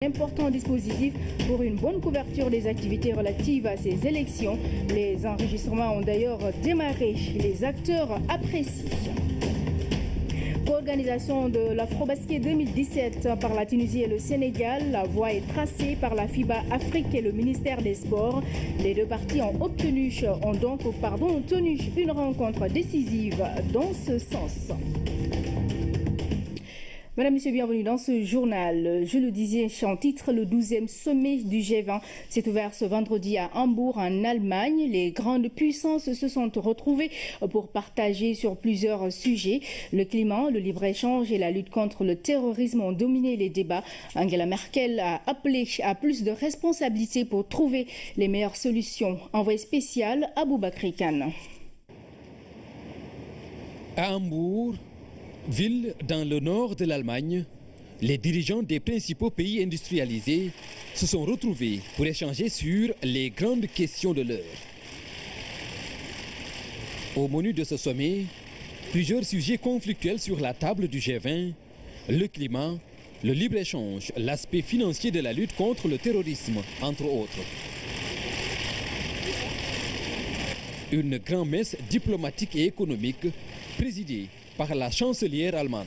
Important dispositif pour une bonne couverture des activités relatives à ces élections. Les enregistrements ont d'ailleurs démarré. Les acteurs apprécient. Organisation de l'Afrobasket 2017 par la Tunisie et le Sénégal. La voie est tracée par la FIBA Afrique et le ministère des Sports. Les deux parties ont tenu une rencontre décisive dans ce sens. Madame, Monsieur, bienvenue dans ce journal. Je le disais en titre, le 12e sommet du G20 s'est ouvert ce vendredi à Hambourg, en Allemagne. Les grandes puissances se sont retrouvées pour partager sur plusieurs sujets. Le climat, le libre-échange et la lutte contre le terrorisme ont dominé les débats. Angela Merkel a appelé à plus de responsabilités pour trouver les meilleures solutions. Envoyé spécial à Aboubakry Kane. À Hambourg, ville dans le nord de l'Allemagne, les dirigeants des principaux pays industrialisés se sont retrouvés pour échanger sur les grandes questions de l'heure. Au menu de ce sommet, plusieurs sujets conflictuels sur la table du G20, le climat, le libre-échange, l'aspect financier de la lutte contre le terrorisme, entre autres. Une grand-messe diplomatique et économique présidée par la chancelière allemande.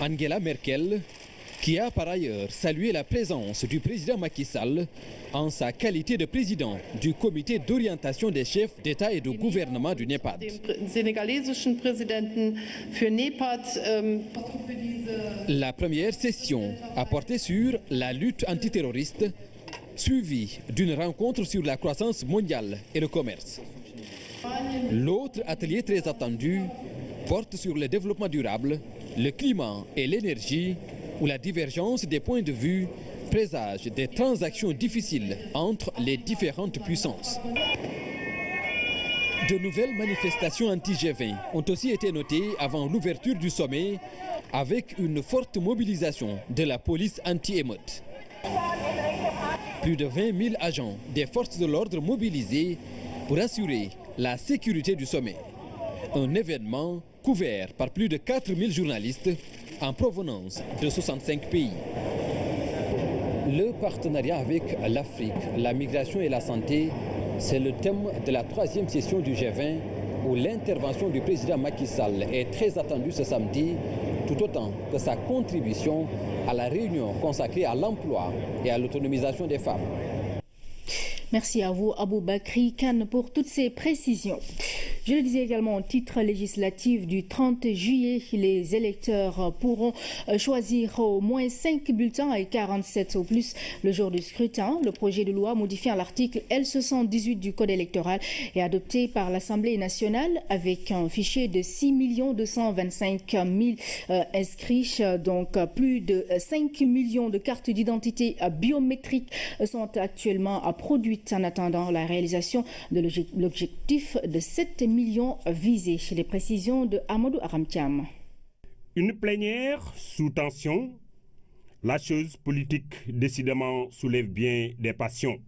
Angela Merkel, qui a par ailleurs salué la présence du président Macky Sall en sa qualité de président du comité d'orientation des chefs d'État et de gouvernement du NEPAD. La première session a porté sur la lutte antiterroriste, suivie d'une rencontre sur la croissance mondiale et le commerce. L'autre atelier très attendu porte sur le développement durable, le climat et l'énergie, où la divergence des points de vue présage des transactions difficiles entre les différentes puissances. De nouvelles manifestations anti-G20 ont aussi été notées avant l'ouverture du sommet, avec une forte mobilisation de la police anti-émeute. Plus de 20 000 agents des forces de l'ordre mobilisés pour assurer la sécurité du sommet. Un événement couvert par plus de 4 000 journalistes en provenance de 65 pays. Le partenariat avec l'Afrique, la migration et la santé, c'est le thème de la 3e session du G20 où l'intervention du président Macky Sall est très attendue ce samedi, tout autant que sa contribution à la réunion consacrée à l'emploi et à l'autonomisation des femmes. Merci à vous, Aboubakry Kane, pour toutes ces précisions. Je le disais également au titre législatif du 30 juillet, les électeurs pourront choisir au moins 5 bulletins et 47 au plus le jour du scrutin. Le projet de loi modifiant l'article L718 du Code électoral est adopté par l'Assemblée nationale avec un fichier de 6 225 000 inscrits. Donc plus de 5 millions de cartes d'identité biométriques sont actuellement produites en attendant la réalisation de l'objectif de 7 millions visés. Les précisions de Amadou Aramtiam. Une plénière sous tension. La chose politique décidément soulève bien des passions.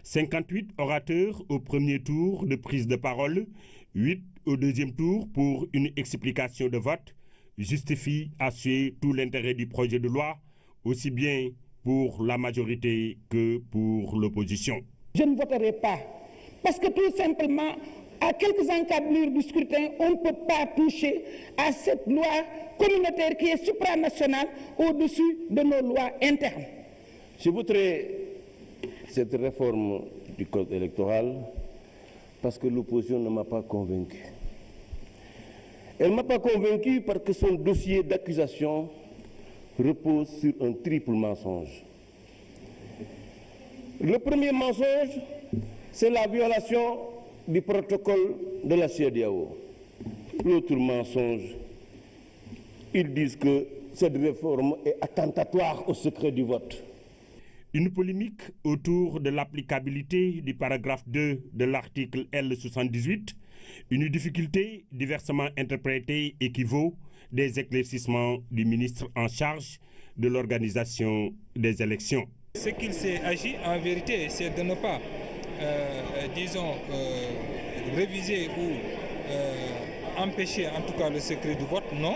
58 orateurs au premier tour de prise de parole, 8 au deuxième tour pour une explication de vote, justifie à suer tout l'intérêt du projet de loi, aussi bien pour la majorité que pour l'opposition. Je ne voterai pas, parce que tout simplement, à quelques encablures du scrutin, on ne peut pas toucher à cette loi communautaire qui est supranationale au-dessus de nos lois internes. Je voterai cette réforme du code électoral parce que l'opposition ne m'a pas convaincu. Elle ne m'a pas convaincu parce que son dossier d'accusation repose sur un triple mensonge. Le premier mensonge, c'est la violation du protocole de la CEDEAO. L'autre mensonge, ils disent que cette réforme est attentatoire au secret du vote. Une polémique autour de l'applicabilité du paragraphe 2 de l'article L78, une difficulté diversement interprétée équivaut des éclaircissements du ministre en charge de l'organisation des élections. Ce qu'il s'est agi en vérité, c'est de ne pas réviser ou empêcher en tout cas le secret du vote, non,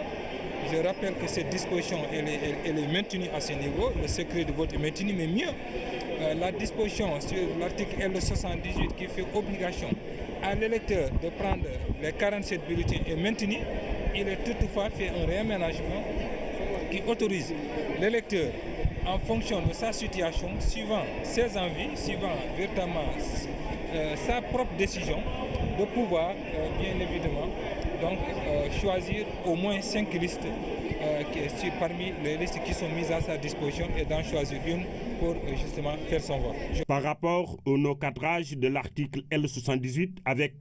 Je rappelle que cette disposition elle est maintenue à ce niveau, le secret de vote est maintenu, mais mieux, la disposition sur l'article L78 qui fait obligation à l'électeur de prendre les 47 bulletins est maintenu. Il est toutefois fait un réaménagement qui autorise l'électeur, en fonction de sa situation, suivant ses envies, suivant véritablement sa propre décision, de pouvoir, bien évidemment, donc, choisir au moins 5 listes parmi les listes qui sont mises à sa disposition et d'en choisir une pour justement faire son vote. Par rapport au non-cadrage de l'article L78 avec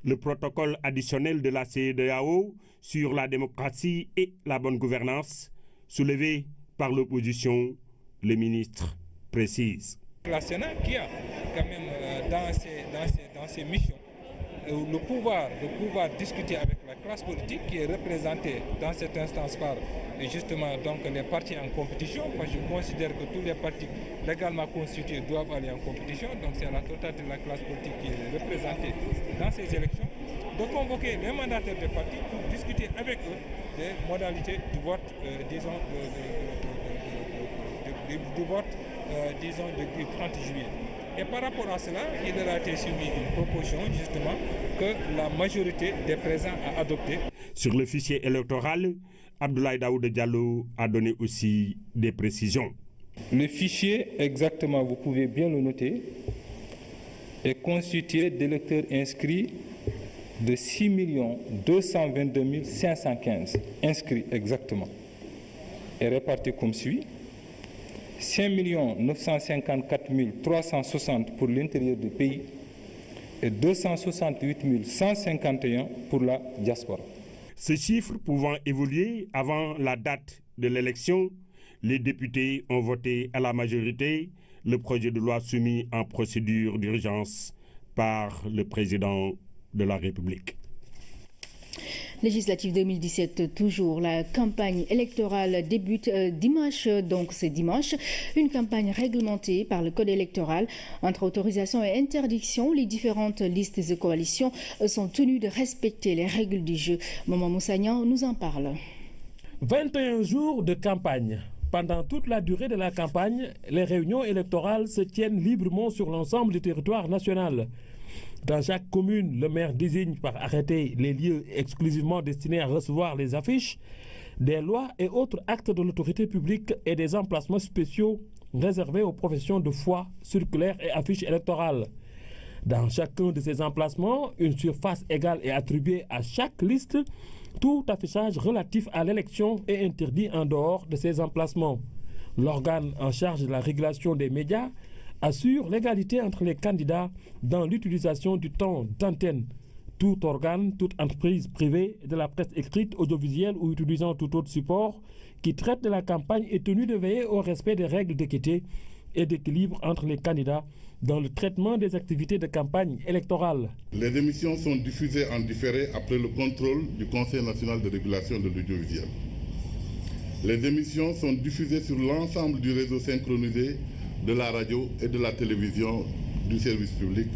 le protocole additionnel de la CEDEAO sur la démocratie et la bonne gouvernance, soulevé par l'opposition, le ministre précise. La Sénat qui a quand même dans ses missions le pouvoir de pouvoir discuter avec la classe politique qui est représentée dans cette instance par justement donc les partis en compétition, parce que je considère que tous les partis légalement constitués doivent aller en compétition, donc c'est la totalité de la classe politique qui est représentée dans ces élections, de convoquer les mandataires des partis pour discuter avec eux des modalités du vote, disons du 30 juillet. Et par rapport à cela, il aura été soumis une proposition justement que la majorité des présents a adoptée. Sur le fichier électoral, Abdoulaye Daouda Diallo a donné aussi des précisions. Le fichier, exactement, vous pouvez bien le noter, est constitué d'électeurs inscrits de 6 222 515 inscrits exactement, et répartis comme suit. 5 954 360 pour l'intérieur du pays et 268 151 pour la diaspora. Ces chiffres pouvant évoluer avant la date de l'élection, les députés ont voté à la majorité le projet de loi soumis en procédure d'urgence par le président de la République. Législative 2017 toujours, la campagne électorale débute dimanche, donc c'est dimanche, une campagne réglementée par le code électoral. Entre autorisation et interdiction, les différentes listes et coalitions sont tenues de respecter les règles du jeu. Maman Moussagnan nous en parle. 21 jours de campagne. Pendant toute la durée de la campagne, les réunions électorales se tiennent librement sur l'ensemble du territoire national. Dans chaque commune, le maire désigne par arrêté les lieux exclusivement destinés à recevoir les affiches, des lois et autres actes de l'autorité publique et des emplacements spéciaux réservés aux professions de foi, circulaires et affiches électorales. Dans chacun de ces emplacements, une surface égale est attribuée à chaque liste. Tout affichage relatif à l'élection est interdit en dehors de ces emplacements. L'organe en charge de la régulation des médias assure l'égalité entre les candidats dans l'utilisation du temps d'antenne. Tout organe, toute entreprise privée de la presse écrite, audiovisuelle ou utilisant tout autre support qui traite de la campagne est tenu de veiller au respect des règles d'équité et d'équilibre entre les candidats dans le traitement des activités de campagne électorale. Les émissions sont diffusées en différé après le contrôle du Conseil national de régulation de l'audiovisuel. Les émissions sont diffusées sur l'ensemble du réseau synchronisé de la radio et de la télévision du service public,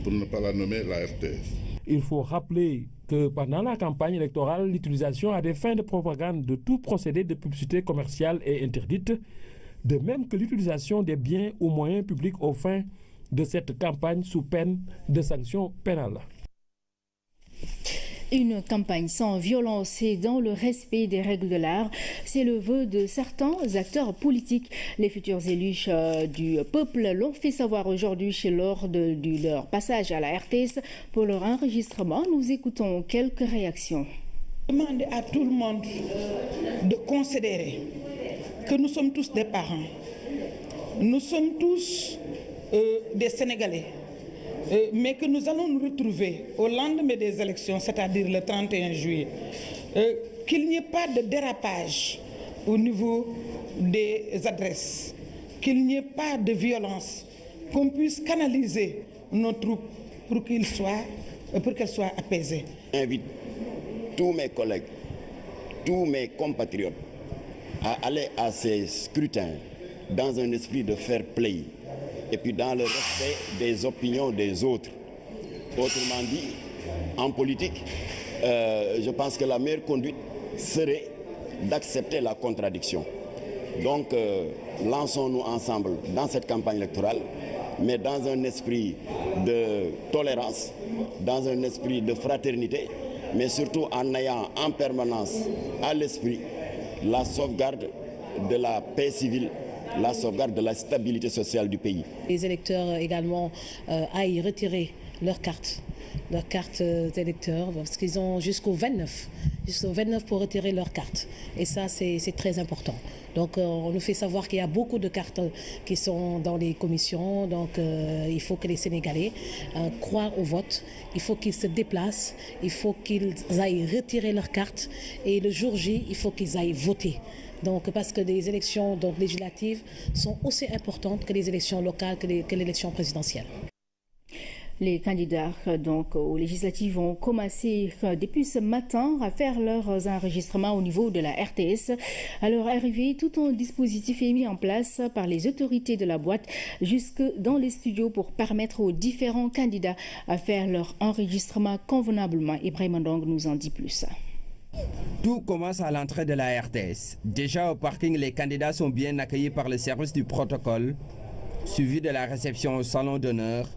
pour ne pas la nommer la RTS. Il faut rappeler que pendant la campagne électorale, l'utilisation à des fins de propagande de tout procédé de publicité commerciale est interdite, de même que l'utilisation des biens ou moyens publics aux fins de cette campagne sous peine de sanctions pénales. Une campagne sans violence et dans le respect des règles de l'art, c'est le vœu de certains acteurs politiques. Les futurs élus du peuple l'ont fait savoir aujourd'hui lors de leur passage à la RTS pour leur enregistrement. Nous écoutons quelques réactions. Demande à tout le monde de considérer que nous sommes tous des parents. Nous sommes tous des Sénégalais. Mais que nous allons nous retrouver au lendemain des élections, c'est-à-dire le 31 juillet, qu'il n'y ait pas de dérapage au niveau des adresses, qu'il n'y ait pas de violence, qu'on puisse canaliser nos troupes pour qu'elles soient apaisées. J'invite tous mes collègues, tous mes compatriotes à aller à ces scrutins dans un esprit de fair play et puis dans le respect des opinions des autres. Autrement dit, en politique, je pense que la meilleure conduite, serait d'accepter la contradiction. Donc, lançons-nous ensemble dans cette campagne électorale, mais dans un esprit de tolérance, dans un esprit de fraternité, mais surtout en ayant en permanence à l'esprit la sauvegarde de la paix civile, la sauvegarde de la stabilité sociale du pays. Les électeurs également aillent retirer leur carte d'électeur, parce qu'ils ont jusqu'au 29 pour retirer leur carte. Et ça, c'est très important. Donc, on nous fait savoir qu'il y a beaucoup de cartes qui sont dans les commissions. Donc, il faut que les Sénégalais croient au vote. Il faut qu'ils se déplacent. Il faut qu'ils aillent retirer leur carte. Et le jour J, il faut qu'ils aillent voter. Donc, parce que les élections législatives sont aussi importantes que les élections locales, que l'élection présidentielle. Les candidats aux législatives ont commencé depuis ce matin à faire leurs enregistrements au niveau de la RTS. À leur arrivée, tout un dispositif est mis en place par les autorités de la boîte jusque dans les studios pour permettre aux différents candidats à faire leur enregistrement convenablement. Ibrahim Ndong nous en dit plus. Tout commence à l'entrée de la RTS. Déjà au parking, les candidats sont bien accueillis par le service du protocole, suivi de la réception au salon d'honneur,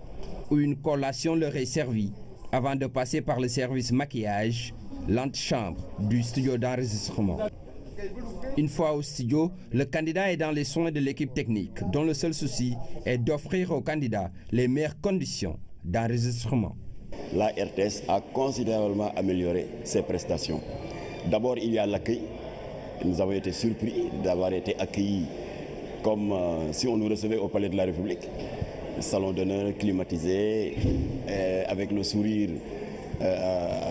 où une collation leur est servie avant de passer par le service maquillage, l'antichambre du studio d'enregistrement. Une fois au studio, le candidat est dans les soins de l'équipe technique, dont le seul souci est d'offrir aux candidats les meilleures conditions d'enregistrement. La RTS a considérablement amélioré ses prestations. D'abord, il y a l'accueil. Nous avons été surpris d'avoir été accueillis comme si on nous recevait au Palais de la République. Salon d'honneur climatisé, avec le sourire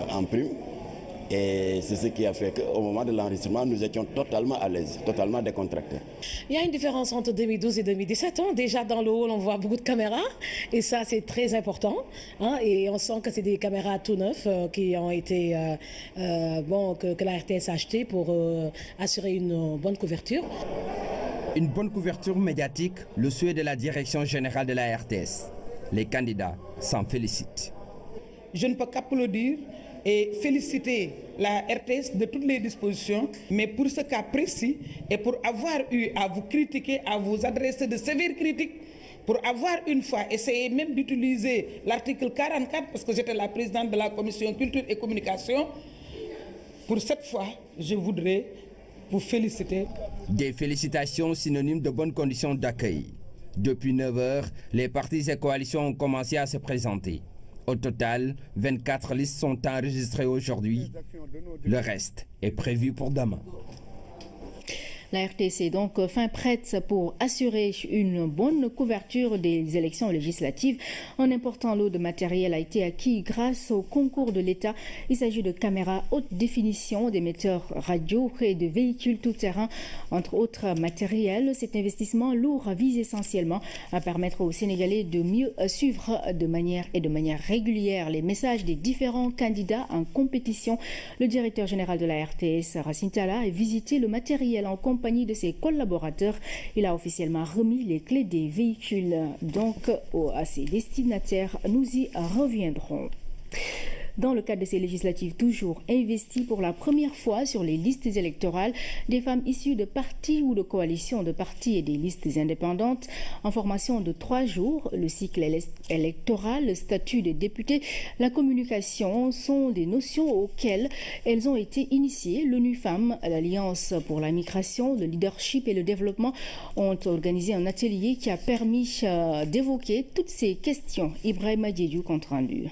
en prime. Et c'est ce qui a fait qu'au moment de l'enregistrement, nous étions totalement à l'aise, totalement décontractés. Il y a une différence entre 2012 et 2017. Déjà dans le hall, on voit beaucoup de caméras. Et ça, c'est très important. Et on sent que c'est des caméras tout neufs qui ont été, que la RTS a acheté pour assurer une bonne couverture. Une bonne couverture médiatique, le souhait de la direction générale de la RTS. Les candidats s'en félicitent. Je ne peux qu'applaudir et féliciter la RTS de toutes les dispositions, mais pour ce cas précis et pour avoir eu à vous critiquer, à vous adresser de sévères critiques, pour avoir une fois essayé même d'utiliser l'article 44, parce que j'étais la présidente de la commission culture et communication, pour cette fois, je voudrais vous féliciter. Des félicitations synonymes de bonnes conditions d'accueil. Depuis 9 heures, les partis et coalitions ont commencé à se présenter. Au total, 24 listes sont enregistrées aujourd'hui. Le reste est prévu pour demain. La RTS est donc fin prête pour assurer une bonne couverture des élections législatives. Un important lot de matériel a été acquis grâce au concours de l'État. Il s'agit de caméras haute définition, d'émetteurs radio et de véhicules tout-terrain, entre autres matériels. Cet investissement lourd vise essentiellement à permettre aux Sénégalais de mieux suivre de manière régulière les messages des différents candidats en compétition. Le directeur général de la RTS, Racine Talla, a visité le matériel en compagnie de ses collaborateurs. Il a officiellement remis les clés des véhicules à ses destinataires. Nous y reviendrons. Dans le cadre de ces législatives toujours investies pour la première fois sur les listes électorales, des femmes issues de partis ou de coalitions de partis et des listes indépendantes en formation de 3 jours, le cycle électoral, le statut de député, la communication sont des notions auxquelles elles ont été initiées. L'ONU Femmes, l'Alliance pour la migration, le leadership et le développement ont organisé un atelier qui a permis d'évoquer toutes ces questions. Ibrahim Diédiou, compte rendu.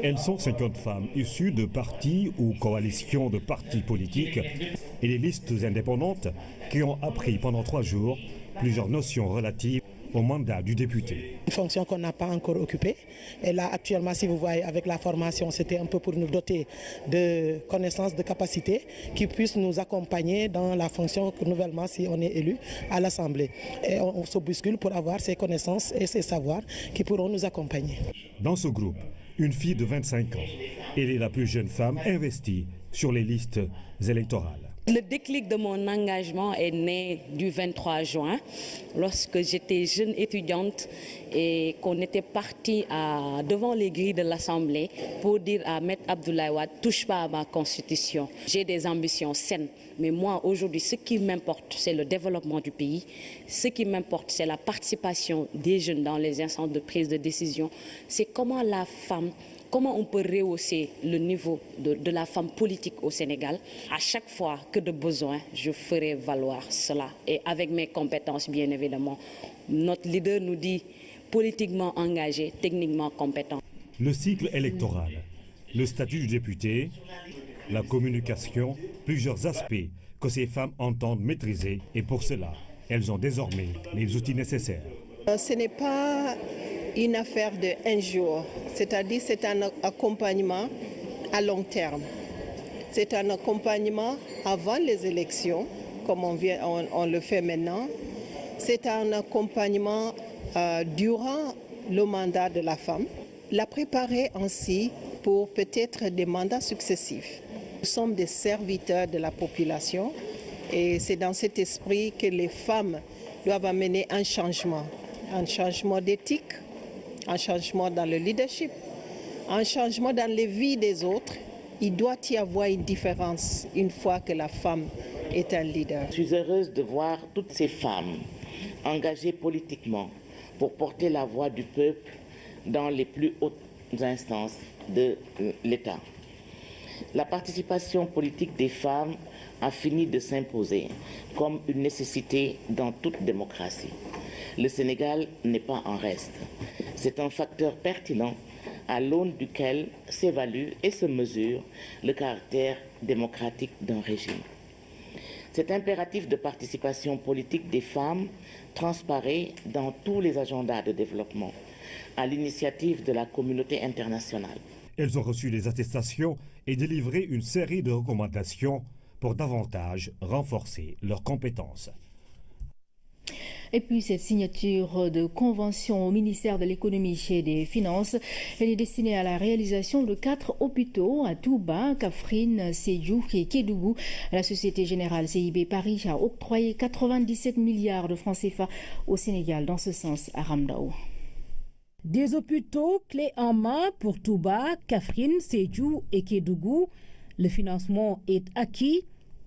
Elles sont 50 femmes issues de partis ou coalitions de partis politiques et les listes indépendantes qui ont appris pendant 3 jours plusieurs notions relatives au mandat du député. Une fonction qu'on n'a pas encore occupée. Et là, actuellement, si vous voyez, avec la formation, c'était un peu pour nous doter de connaissances, de capacités qui puissent nous accompagner dans la fonction que nouvellement, si on est élu à l'Assemblée. Et on se bouscule pour avoir ces connaissances et ces savoirs qui pourront nous accompagner. Dans ce groupe, une fille de 25 ans. Elle est la plus jeune femme investie sur les listes électorales. Le déclic de mon engagement est né du 23 juin, lorsque j'étais jeune étudiante et qu'on était parti devant les grilles de l'Assemblée pour dire à Maître Abdoulaye Wade, touche pas à ma constitution. J'ai des ambitions saines, mais moi aujourd'hui, ce qui m'importe, c'est le développement du pays. Ce qui m'importe, c'est la participation des jeunes dans les instances de prise de décision. C'est comment la femme... Comment on peut rehausser le niveau de la femme politique au Sénégal? À chaque fois que de besoin, je ferai valoir cela. Et avec mes compétences, bien évidemment. Notre leader nous dit politiquement engagé, techniquement compétent. Le cycle électoral, le statut du député, la communication, plusieurs aspects que ces femmes entendent maîtriser. Et pour cela, elles ont désormais les outils nécessaires. Ce n'est pas une affaire de un jour, c'est-à-dire c'est un accompagnement à long terme. C'est un accompagnement avant les élections, comme on le fait maintenant. C'est un accompagnement durant le mandat de la femme, la préparer ainsi pour peut-être des mandats successifs. Nous sommes des serviteurs de la population et c'est dans cet esprit que les femmes doivent amener un changement d'éthique, un changement dans le leadership, un changement dans les vies des autres. Il doit y avoir une différence une fois que la femme est un leader. Je suis heureuse de voir toutes ces femmes engagées politiquement pour porter la voix du peuple dans les plus hautes instances de l'État. La participation politique des femmes a fini de s'imposer comme une nécessité dans toute démocratie. Le Sénégal n'est pas en reste. C'est un facteur pertinent à l'aune duquel s'évalue et se mesure le caractère démocratique d'un régime. Cet impératif de participation politique des femmes transparaît dans tous les agendas de développement, à l'initiative de la communauté internationale. Elles ont reçu des attestations et délivré une série de recommandations pour davantage renforcer leurs compétences. Et puis cette signature de convention au ministère de l'économie et des finances, elle est destinée à la réalisation de 4 hôpitaux à Touba, Kaffrine, Sédhiou et Kédougou. La Société Générale CIB Paris a octroyé 97 milliards de francs CFA au Sénégal. Dans ce sens, à Ramdao. Des hôpitaux clés en main pour Touba, Kaffrine, Sédhiou et Kédougou. Le financement est acquis,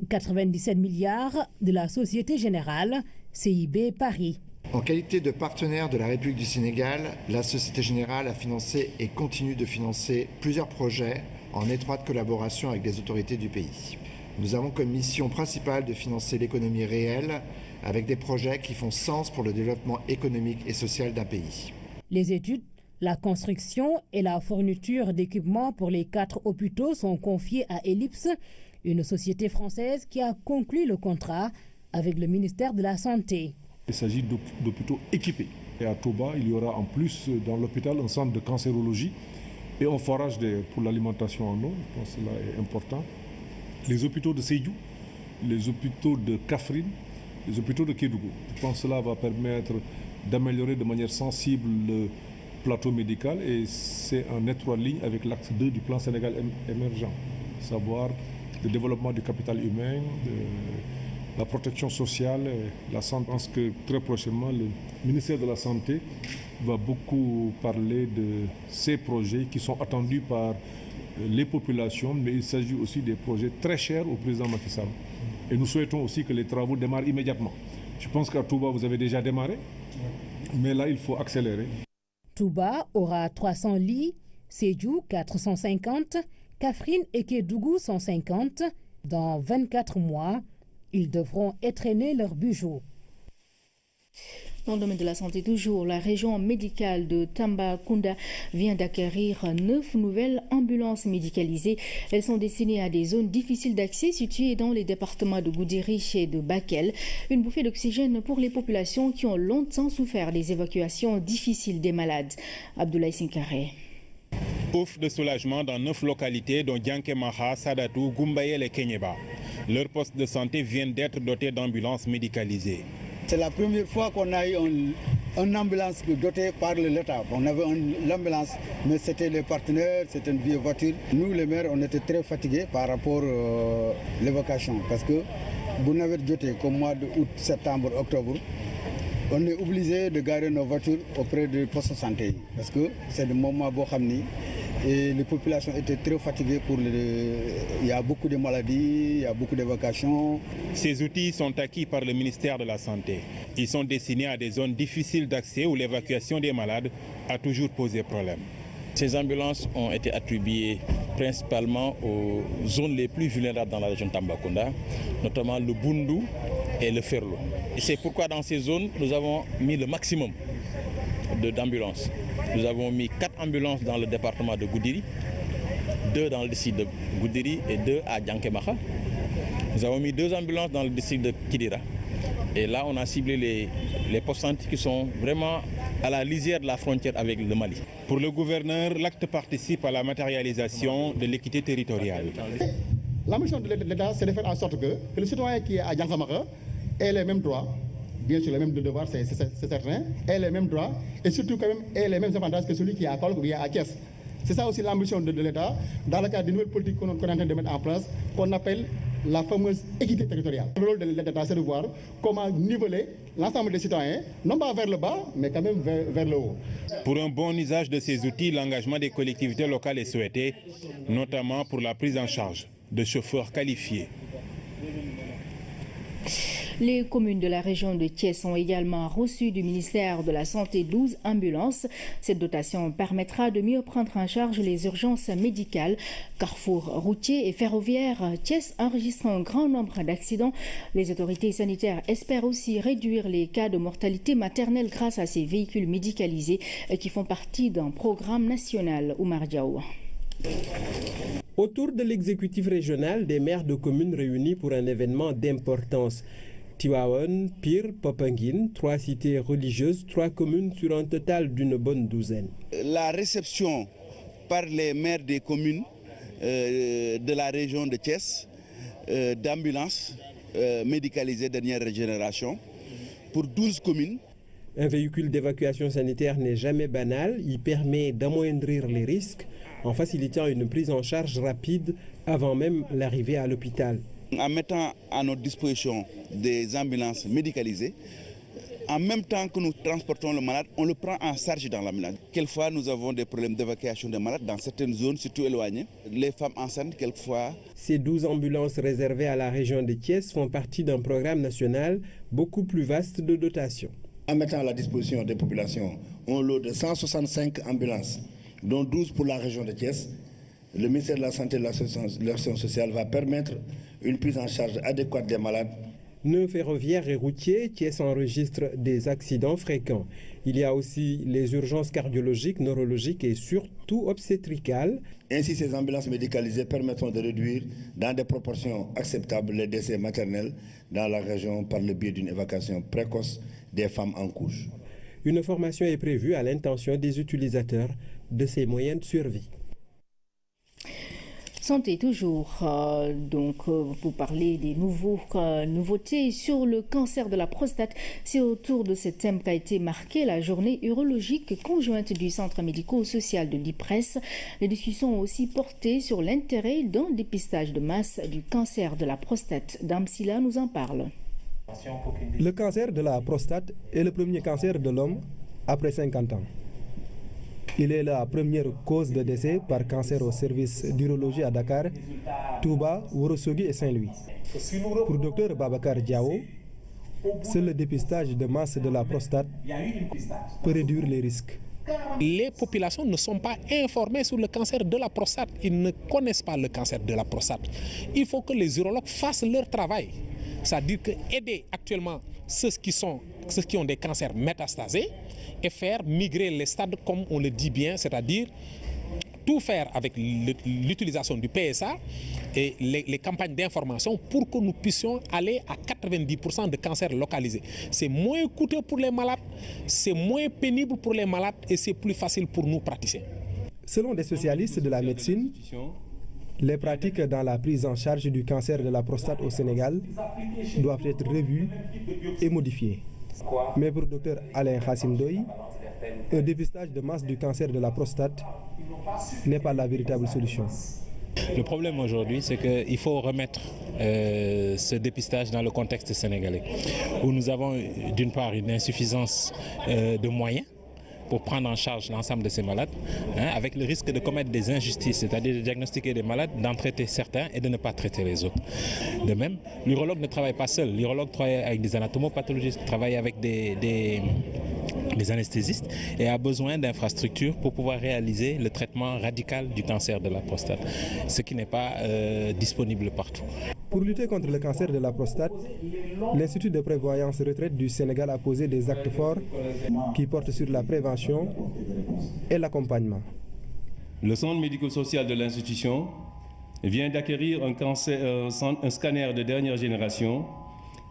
97 milliards de la Société Générale CIB Paris. En qualité de partenaire de la République du Sénégal, la Société Générale a financé et continue de financer plusieurs projets en étroite collaboration avec les autorités du pays. Nous avons comme mission principale de financer l'économie réelle avec des projets qui font sens pour le développement économique et social d'un pays. Les études, la construction et la fourniture d'équipements pour les 4 hôpitaux sont confiées à Ellipse, une société française qui a conclu le contrat avec le ministère de la Santé. Il s'agit d'hôpitaux équipés. Et à Touba, il y aura en plus dans l'hôpital un centre de cancérologie et un forage pour l'alimentation en eau. Je pense que cela est important. Les hôpitaux de Sédhiou, les hôpitaux de Kaffrine, les hôpitaux de Kédougou. Je pense que cela va permettre d'améliorer de manière sensible le plateau médical et c'est en étroite ligne avec l'axe 2 du plan Sénégal émergent, savoir le développement du capital humain, la protection sociale, la santé. Je pense que très prochainement, le ministère de la Santé va beaucoup parler de ces projets qui sont attendus par les populations, mais il s'agit aussi des projets très chers au président Macky Sall. Et nous souhaitons aussi que les travaux démarrent immédiatement. Je pense qu'à Touba, vous avez déjà démarré, mais là, il faut accélérer. Touba aura 300 lits, Sédhiou 450, Kaffrine et Kédougou 150. Dans 24 mois, ils devront étrenner leurs bijoux. Dans le domaine de la santé toujours, la région médicale de Tambacounda vient d'acquérir 9 nouvelles ambulances médicalisées. Elles sont destinées à des zones difficiles d'accès situées dans les départements de Goudiri et de Bakel. Une bouffée d'oxygène pour les populations qui ont longtemps souffert des évacuations difficiles des malades. Abdoulaye Sinkaré. Ouf de soulagement dans 9 localités dont Diankemaha, Sadatou, Goumbayel et Kenyeba. Leurs postes de santé viennent d'être dotés d'ambulances médicalisées. C'est la première fois qu'on a eu une ambulance dotée par l'État. On avait l'ambulance, mais c'était les partenaires, c'était une vieille voiture. Nous, les maires, on était très fatigués par rapport à l'évacuation. Parce que vous n'avez doté qu'au mois d'août, septembre, octobre, on est obligé de garer nos voitures auprès du poste de santé. Parce que c'est le moment Bohamni. Et les populations étaient très fatiguées. Il y a beaucoup de maladies, il y a beaucoup d'évacuations. Ces outils sont acquis par le ministère de la Santé. Ils sont destinés à des zones difficiles d'accès où l'évacuation des malades a toujours posé problème. Ces ambulances ont été attribuées principalement aux zones les plus vulnérables dans la région de Tambacounda, notamment le Bundu et le Ferlo. Et c'est pourquoi dans ces zones, nous avons mis le maximum d'ambulances. Nous avons mis 4 ambulances dans le département de Goudiri, 2 dans le district de Goudiri et 2 à Djankemaha. Nous avons mis 2 ambulances dans le district de Kidira. Et là, on a ciblé les postes santé qui sont vraiment à la lisière de la frontière avec le Mali. Pour le gouverneur, l'acte participe à la matérialisation de l'équité territoriale. La mission de l'État, c'est de faire en sorte que le citoyen qui est à Djankemaha ait les mêmes droits. Bien sûr, les mêmes devoirs, c'est certain, et les mêmes droits, et surtout quand même, et les mêmes avantages que celui qui est à Kolk ou à Thiès. C'est ça aussi l'ambition de l'État, dans le cadre d'une nouvelle politique qu'on est en train de mettre en place, qu'on appelle la fameuse équité territoriale. Le rôle de l'État, c'est de voir comment niveler l'ensemble des citoyens, non pas vers le bas, mais quand même vers le haut. Pour un bon usage de ces outils, l'engagement des collectivités locales est souhaité, notamment pour la prise en charge de chauffeurs qualifiés. Les communes de la région de Thiès ont également reçu du ministère de la Santé 12 ambulances. Cette dotation permettra de mieux prendre en charge les urgences médicales. Carrefour routier et ferroviaire, Thiès enregistre un grand nombre d'accidents. Les autorités sanitaires espèrent aussi réduire les cas de mortalité maternelle grâce à ces véhicules médicalisés qui font partie d'un programme national. Oumar Diaw. Autour de l'exécutif régional, des maires de communes réunis pour un événement d'importance. Tivaouane, Pire, Popenguine, 3 cités religieuses, 3 communes sur un total d'une bonne douzaine. La réception par les maires des communes de la région de Thiès d'ambulances médicalisées dernière génération pour 12 communes. Un véhicule d'évacuation sanitaire n'est jamais banal. Il permet d'amoindrir les risques en facilitant une prise en charge rapide avant même l'arrivée à l'hôpital. En mettant à notre disposition des ambulances médicalisées, en même temps que nous transportons le malade, on le prend en charge dans l'ambulance. Quelquefois, nous avons des problèmes d'évacuation des malades dans certaines zones, surtout éloignées. Les femmes enceintes, quelquefois. Ces 12 ambulances réservées à la région de Thiès font partie d'un programme national beaucoup plus vaste de dotation. En mettant à la disposition des populations un lot de 165 ambulances, dont 12 pour la région de Thiès, le ministère de la Santé et de l'Action sociale va permettre une prise en charge adéquate des malades. Nœuds ferroviaires et routiers, Thiès enregistre des accidents fréquents. Il y a aussi les urgences cardiologiques, neurologiques et surtout obstétricales. Ainsi, ces ambulances médicalisées permettront de réduire dans des proportions acceptables les décès maternels dans la région par le biais d'une évacuation précoce des femmes en couche. Une formation est prévue à l'intention des utilisateurs de ces moyens de survie. Santé toujours, pour parler des nouveautés sur le cancer de la prostate. C'est autour de ce thème qu'a été marquée la journée urologique conjointe du Centre médico-social de l'IPRES. Les discussions ont aussi porté sur l'intérêt d'un dépistage de masse du cancer de la prostate. Damsila nous en parle. Le cancer de la prostate est le premier cancer de l'homme après 50 ans. Il est la première cause de décès par cancer au service d'urologie à Dakar, Touba, Ourossogui et Saint-Louis. Pour Dr Babacar Diao, seul le dépistage de masse de la prostate peut réduire les risques. Les populations ne sont pas informées sur le cancer de la prostate. Ils ne connaissent pas le cancer de la prostate. Il faut que les urologues fassent leur travail. C'est-à-dire aider actuellement ceux qui ont des cancers métastasés et faire migrer les stades comme on le dit bien, c'est-à-dire tout faire avec l'utilisation du PSA et les campagnes d'information pour que nous puissions aller à 90% de cancers localisés. C'est moins coûteux pour les malades, c'est moins pénible pour les malades et c'est plus facile pour nous praticiens. Selon des spécialistes de la médecine, les pratiques dans la prise en charge du cancer de la prostate au Sénégal doivent être revues et modifiées. Mais pour le Dr Alain Khassim Doy, un dépistage de masse du cancer de la prostate n'est pas la véritable solution. Le problème aujourd'hui, c'est qu'il faut remettre ce dépistage dans le contexte sénégalais, où nous avons d'une part une insuffisance de moyens pour prendre en charge l'ensemble de ces malades, avec le risque de commettre des injustices, c'est-à-dire de diagnostiquer des malades, d'en traiter certains et de ne pas traiter les autres. De même, l'urologue ne travaille pas seul, l'urologue travaille avec des anatomopathologistes, travaille avec des anesthésistes et a besoin d'infrastructures pour pouvoir réaliser le traitement radical du cancer de la prostate, ce qui n'est pas disponible partout. Pour lutter contre le cancer de la prostate, l'Institut de prévoyance retraite du Sénégal a posé des actes forts qui portent sur la prévention et l'accompagnement. Le centre médico-social de l'institution vient d'acquérir un scanner de dernière génération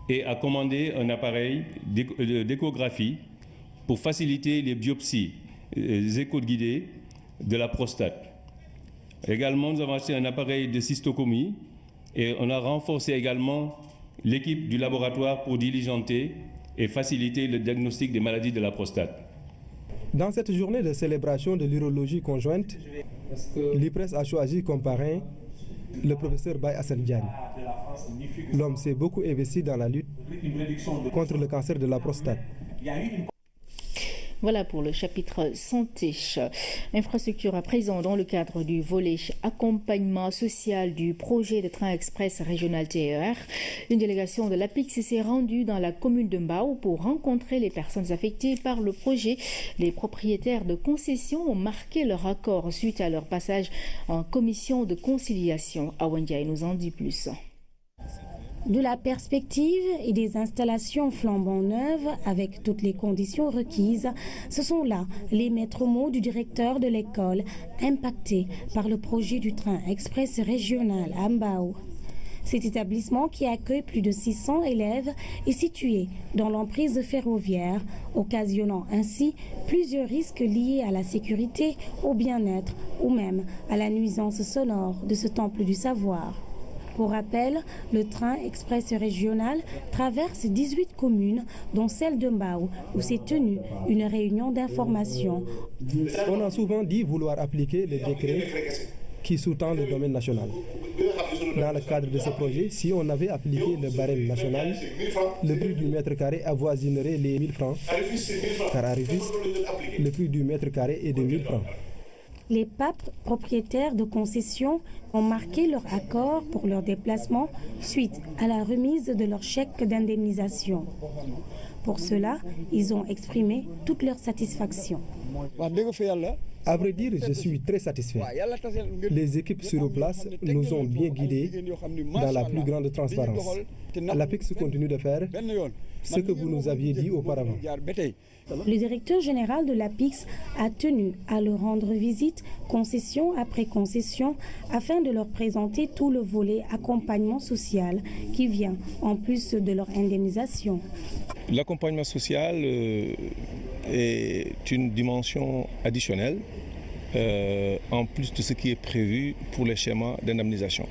et a commandé un appareil d'échographie pour faciliter les biopsies écho-guidées de la prostate. Également, nous avons acheté un appareil de cystocomie et on a renforcé également l'équipe du laboratoire pour diligenter et faciliter le diagnostic des maladies de la prostate. Dans cette journée de célébration de l'urologie conjointe, l'IPRES a choisi comme parrain le professeur Baye Hassan Diagne. L'homme s'est beaucoup investi dans la lutte contre le cancer de la prostate. Voilà pour le chapitre santé. Infrastructure à présent dans le cadre du volet accompagnement social du projet de train express régional TER. Une délégation de l'APIX s'est rendue dans la commune de Mbao pour rencontrer les personnes affectées par le projet. Les propriétaires de concessions ont marqué leur accord suite à leur passage en commission de conciliation. Awandiaï nous en dit plus. De la perspective et des installations flambant neuves avec toutes les conditions requises, ce sont là les maîtres mots du directeur de l'école impacté par le projet du train express régional à Mbao. Cet établissement qui accueille plus de 600 élèves est situé dans l'emprise ferroviaire, occasionnant ainsi plusieurs risques liés à la sécurité, au bien-être ou même à la nuisance sonore de ce temple du savoir. Pour rappel, le train express régional traverse 18 communes, dont celle de Mbao, où s'est tenue une réunion d'information. On a souvent dit vouloir appliquer les décrets qui sous-tendent le domaine national. Dans le cadre de ce projet, si on avait appliqué le barème national, le prix du mètre carré avoisinerait les 1000 francs, car à Rufisque, le prix du mètre carré est de 1000 francs. Les papes propriétaires de concessions ont marqué leur accord pour leur déplacement suite à la remise de leur chèque d'indemnisation. Pour cela, ils ont exprimé toute leur satisfaction. À vrai dire, je suis très satisfait. Les équipes sur place nous ont bien guidés dans la plus grande transparence. L'APIX continue de faire ce que vous nous aviez dit auparavant. Le directeur général de l'APIX a tenu à leur rendre visite, concession après concession, afin de leur présenter tout le volet accompagnement social qui vient en plus de leur indemnisation. L'accompagnement social est une dimension additionnelle en plus de ce qui est prévu pour les schémas d'indemnisation.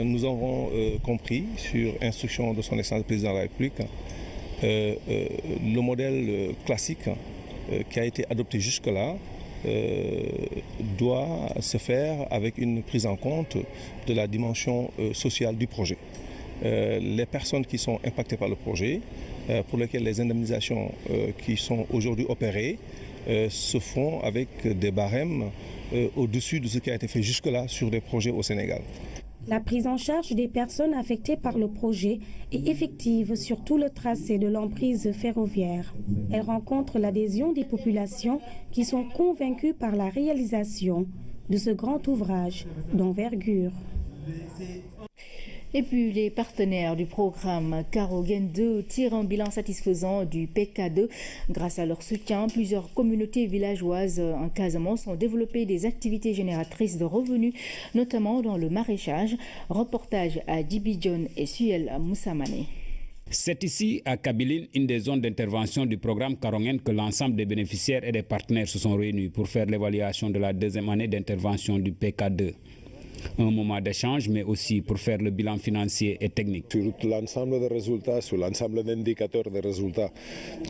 Nous avons compris, sur instruction de son Excellence le Président de la République, le modèle classique qui a été adopté jusque-là doit se faire avec une prise en compte de la dimension sociale du projet. Les personnes qui sont impactées par le projet, pour lesquelles les indemnisations qui sont aujourd'hui opérées se font avec des barèmes au-dessus de ce qui a été fait jusque-là sur des projets au Sénégal. La prise en charge des personnes affectées par le projet est effective sur tout le tracé de l'emprise ferroviaire. Elle rencontre l'adhésion des populations qui sont convaincues par la réalisation de ce grand ouvrage d'envergure. Et puis les partenaires du programme Carogen 2 tirent un bilan satisfaisant du PK2. Grâce à leur soutien, plusieurs communautés villageoises en Casamance ont développé des activités génératrices de revenus, notamment dans le maraîchage. Reportage à Dibidjon et Suel Moussamane. C'est ici, à Kabiline, une des zones d'intervention du programme Carogen, que l'ensemble des bénéficiaires et des partenaires se sont réunis pour faire l'évaluation de la deuxième année d'intervention du PK2. Un moment d'échange, mais aussi pour faire le bilan financier et technique. Sur l'ensemble des résultats, sur l'ensemble d'indicateurs de résultats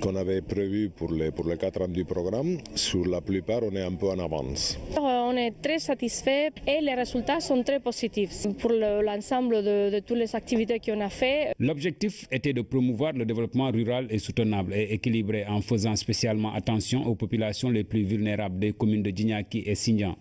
qu'on avait prévus pour les 4 ans du programme, sur la plupart, on est un peu en avance. On est très satisfait et les résultats sont très positifs pour l'ensemble de toutes les activités qu'on a fait. L'objectif était de promouvoir le développement rural et soutenable et équilibré en faisant spécialement attention aux populations les plus vulnérables des communes de Djignaki et Sindian,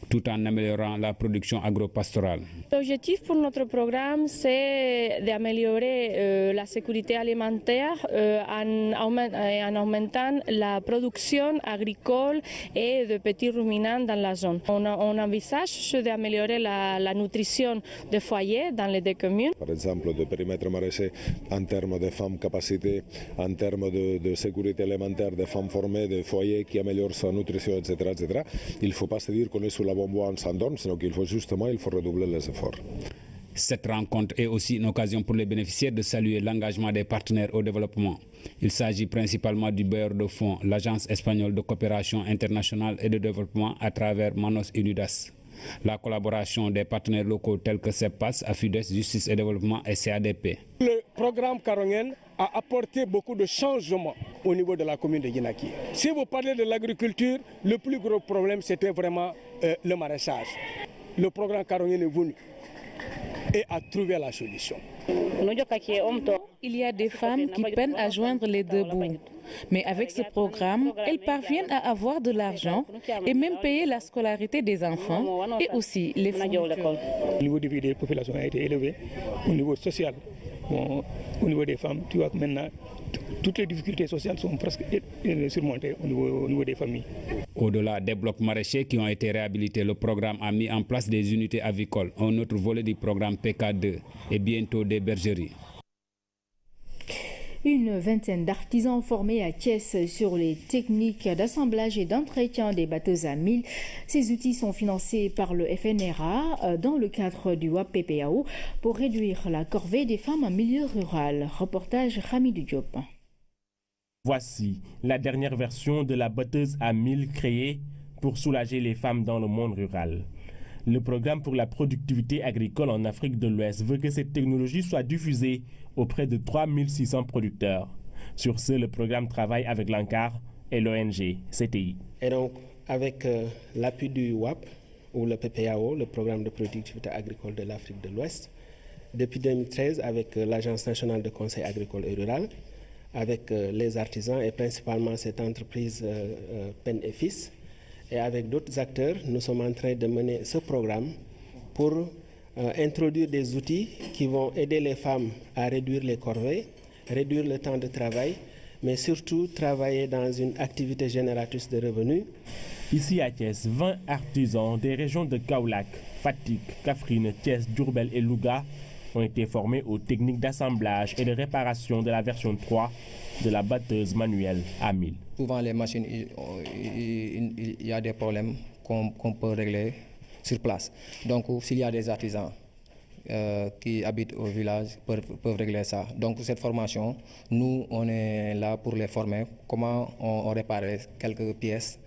tout en améliorant la production agro-pastorale. L'objectif pour notre programme, c'est d'améliorer la sécurité alimentaire en augmentant la production agricole et de petits ruminants dans la zone. On envisage d'améliorer la nutrition des foyers dans les 2 communes. Par exemple, de périmètre maraîcher en termes de femmes capacités, en termes de sécurité alimentaire, des femmes formées, des foyers qui améliorent sa nutrition, etc. etc. Il ne faut pas se dire qu'on est sur la bonne voie en s'endorme, sinon qu'il faut justement redoubler les efforts. Cette rencontre est aussi une occasion pour les bénéficiaires de saluer l'engagement des partenaires au développement. Il s'agit principalement du bailleur de fonds, l'Agence espagnole de coopération internationale et de développement à travers Manos Unidas. La collaboration des partenaires locaux tels que CEPAS, AFUDES, Justice et Développement et CADP. Le programme Karongen a apporté beaucoup de changements au niveau de la commune de Djignaki. Si vous parlez de l'agriculture, le plus gros problème c'était vraiment le maraîchage. Le programme Karongen est venu et a trouvé la solution. Il y a des femmes qui peinent à joindre les 2 bouts. Mais avec ce programme, elles parviennent à avoir de l'argent et même payer la scolarité des enfants et aussi les fournitures. Le niveau de vie des populations a été élevé au niveau social. Bon, au niveau des femmes, tu vois que maintenant, toutes les difficultés sociales sont presque surmontées au niveau des familles. Au-delà des blocs maraîchers qui ont été réhabilités, le programme a mis en place des unités avicoles, un autre volet du programme PK2 et bientôt des bergeries. Une vingtaine d'artisans formés à Thiès sur les techniques d'assemblage et d'entretien des batteuses à mille. Ces outils sont financés par le FNRA dans le cadre du WAP-PPAO pour réduire la corvée des femmes en milieu rural. Reportage Hamidou Diop. Voici la dernière version de la batteuse à mille créée pour soulager les femmes dans le monde rural. Le programme pour la productivité agricole en Afrique de l'Ouest veut que cette technologie soit diffusée auprès de 3600 producteurs. Sur ce, le programme travaille avec l'ANCAR et l'ONG CTI. Et donc, avec l'appui du WAP, ou le PPAO, le programme de productivité agricole de l'Afrique de l'Ouest, depuis 2013, avec l'Agence nationale de conseil agricole et rural, avec les artisans et principalement cette entreprise Pen et Fils, et avec d'autres acteurs, nous sommes en train de mener ce programme pour introduire des outils qui vont aider les femmes à réduire les corvées, réduire le temps de travail, mais surtout travailler dans une activité génératrice de revenus. Ici à Thiès, 20 artisans des régions de Kaolack, Fatick, Kaffrine, Thiès, Diourbel et Louga ont été formés aux techniques d'assemblage et de réparation de la version 3 de la batteuse manuelle à 1000. Souvent les machines, il y a des problèmes qu'on peut régler sur place. Donc s'il y a des artisans qui habitent au village peuvent régler ça. Donc cette formation, nous on est là pour les former, comment on répare quelques pièces.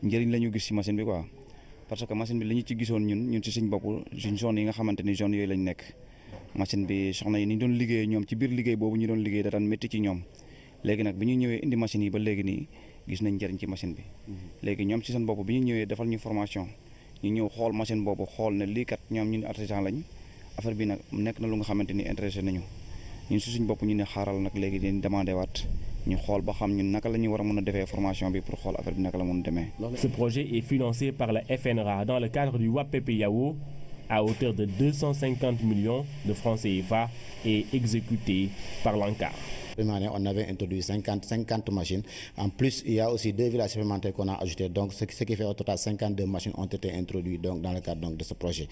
Njëriñ la ñu gis ci machine bi quoi parce que machine bi la ñu ci gisoon ñun ci suñ bopp suñ zone yi nga xamante ni zone yooyu lañ nekk machine bi soxna yi ni ñu doon liggéey ñoom ci biir liggéey boobu ñu doon liggéey da daan métti ci ñoom léegi nag bi ñu ñëwee indi machine yi ba léegi nii gis nañ njëriñ ci machine bi léegi ñoom ci seen bopp bi ñu ñëwee defal ñu formation ñu ñëw xool machine boobu xool ne lii kat ñoom ñun artisan lañ affaire bi nag nekk na lu nga xamante ni intéressé nañu ñun si suñ bopp ñu ne xaaral nag léegi dañ demandé waat ñu xool ba xam ñun naka la ñu war a mën a defee formation bi pour xool affaire bi naka la mën a demee. Ce projet est financé par la FNRA dans le cadre du WAP-PPAO à hauteur de 250 millions de francs CFA et exécuté par l'ANCAR. On avait introduit 50 machines. En plus, il y a aussi 2 villages supplémentaires qu'on a ajoutés. Donc, ce qui fait au total 52 machines ont été introduites donc, dans le cadre de ce projet.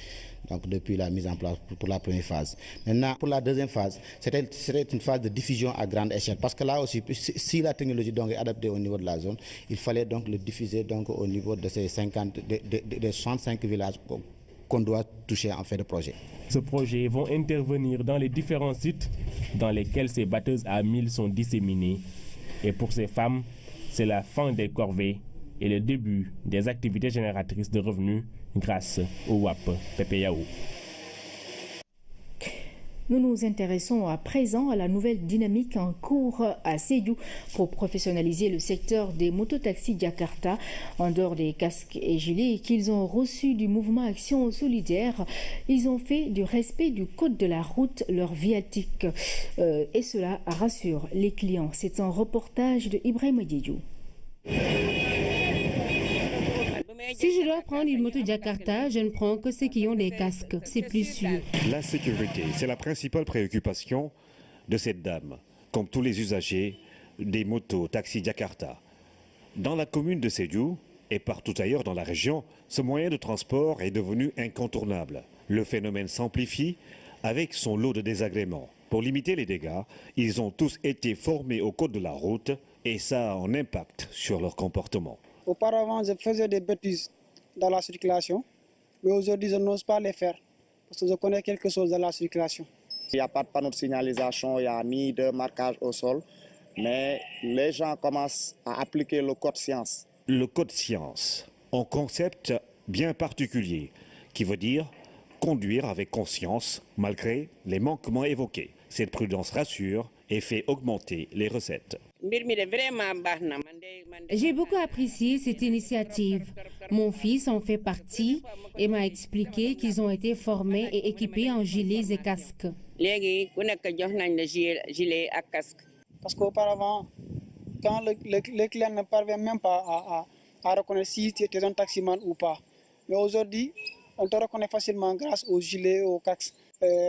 Donc, depuis la mise en place pour la première phase. Maintenant, pour la deuxième phase, c'était une phase de diffusion à grande échelle. Parce que là aussi, si la technologie donc, est adaptée au niveau de la zone, il fallait donc le diffuser donc, au niveau de ces 65 villages qu'on doit toucher en fait de projet. Ce projet vont intervenir dans les différents sites dans lesquels ces batteuses à 1000 sont disséminées. Et pour ces femmes, c'est la fin des corvées et le début des activités génératrices de revenus grâce au WAP PPAO. Nous nous intéressons à présent à la nouvelle dynamique en cours à Sédhiou pour professionnaliser le secteur des mototaxis Jakarta. En dehors des casques et gilets qu'ils ont reçus du mouvement Action solidaire, ils ont fait du respect du code de la route leur viatique. Et cela rassure les clients. C'est un reportage de Ibrahima Diédhiou. Si je dois prendre une moto Jakarta, je ne prends que ceux qui ont des casques. C'est plus sûr. La sécurité, c'est la principale préoccupation de cette dame, comme tous les usagers des motos taxis Jakarta. Dans la commune de Sédhiou et partout ailleurs dans la région, ce moyen de transport est devenu incontournable. Le phénomène s'amplifie avec son lot de désagréments. Pour limiter les dégâts, ils ont tous été formés au code de la route et ça a un impact sur leur comportement. Auparavant, je faisais des bêtises dans la circulation, mais aujourd'hui, je n'ose pas les faire parce que je connais quelque chose dans la circulation. Il n'y a pas de panneau de signalisation, il n'y a ni de marquage au sol, mais les gens commencent à appliquer le code science. Le code science, un concept bien particulier qui veut dire conduire avec conscience malgré les manquements évoqués. Cette prudence rassure et fait augmenter les recettes. J'ai beaucoup apprécié cette initiative. Mon fils en fait partie et m'a expliqué qu'ils ont été formés et équipés en gilets et casques. Parce qu'auparavant, quand le client ne parvient même pas à reconnaître si tu es un taximan ou pas. Mais aujourd'hui, on te reconnaît facilement grâce aux gilets, aux casques.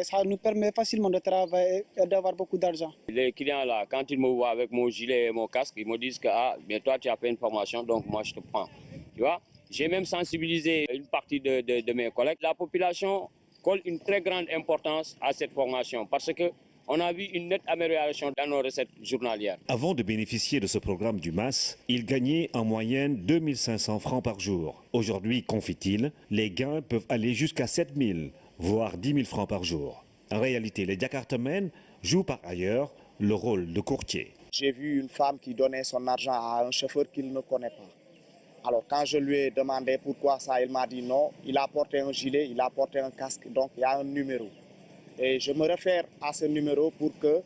Ça nous permet facilement de travailler et d'avoir beaucoup d'argent. Les clients là, quand ils me voient avec mon gilet et mon casque, ils me disent que bien toi tu as fait une formation, donc moi je te prends. Tu vois, j'ai même sensibilisé une partie de mes collègues. La population colle une très grande importance à cette formation parce que on a vu une nette amélioration dans nos recettes journalières. Avant de bénéficier de ce programme du MAS, il gagnait en moyenne 2500 francs par jour. Aujourd'hui, confie-t-il, les gains peuvent aller jusqu'à 7000, voire 10 000 francs par jour. En réalité, les Jakartamen jouent par ailleurs le rôle de courtier. J'ai vu une femme qui donnait son argent à un chauffeur qu'il ne connaît pas. Alors quand je lui ai demandé pourquoi ça, il m'a dit non, il a porté un gilet, il a porté un casque, donc il y a un numéro. Et je me réfère à ce numéro pour que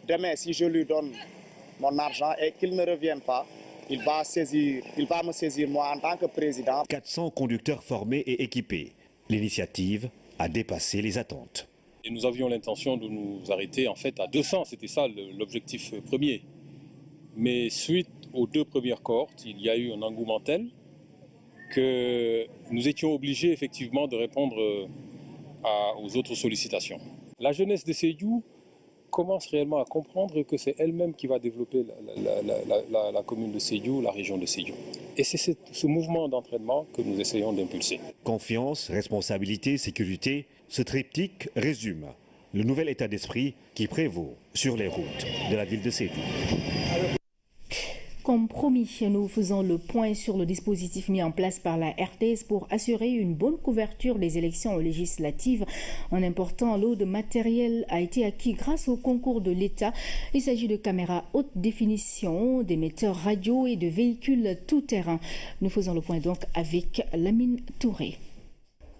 demain, si je lui donne mon argent et qu'il ne revienne pas, il va me saisir moi en tant que président. 400 conducteurs formés et équipés. L'initiative a dépassé les attentes. Et nous avions l'intention de nous arrêter en fait à 200, c'était ça l'objectif premier. Mais suite aux 2 premières cohortes, il y a eu un engouement tel que nous étions obligés effectivement de répondre aux autres sollicitations. La jeunesse de Sédhiou commence réellement à comprendre que c'est elle-même qui va développer la commune de Sédhiou, la région de Sédhiou. Et c'est ce mouvement d'entraînement que nous essayons d'impulser. Confiance, responsabilité, sécurité, ce triptyque résume le nouvel état d'esprit qui prévaut sur les routes de la ville de Sédhiou. Comme promis, nous faisons le point sur le dispositif mis en place par la RTS pour assurer une bonne couverture des élections législatives. Un important lot de matériel a été acquis grâce au concours de l'État. Il s'agit de caméras haute définition, d'émetteurs radio et de véhicules tout-terrain. Nous faisons le point donc avec Lamine Touré.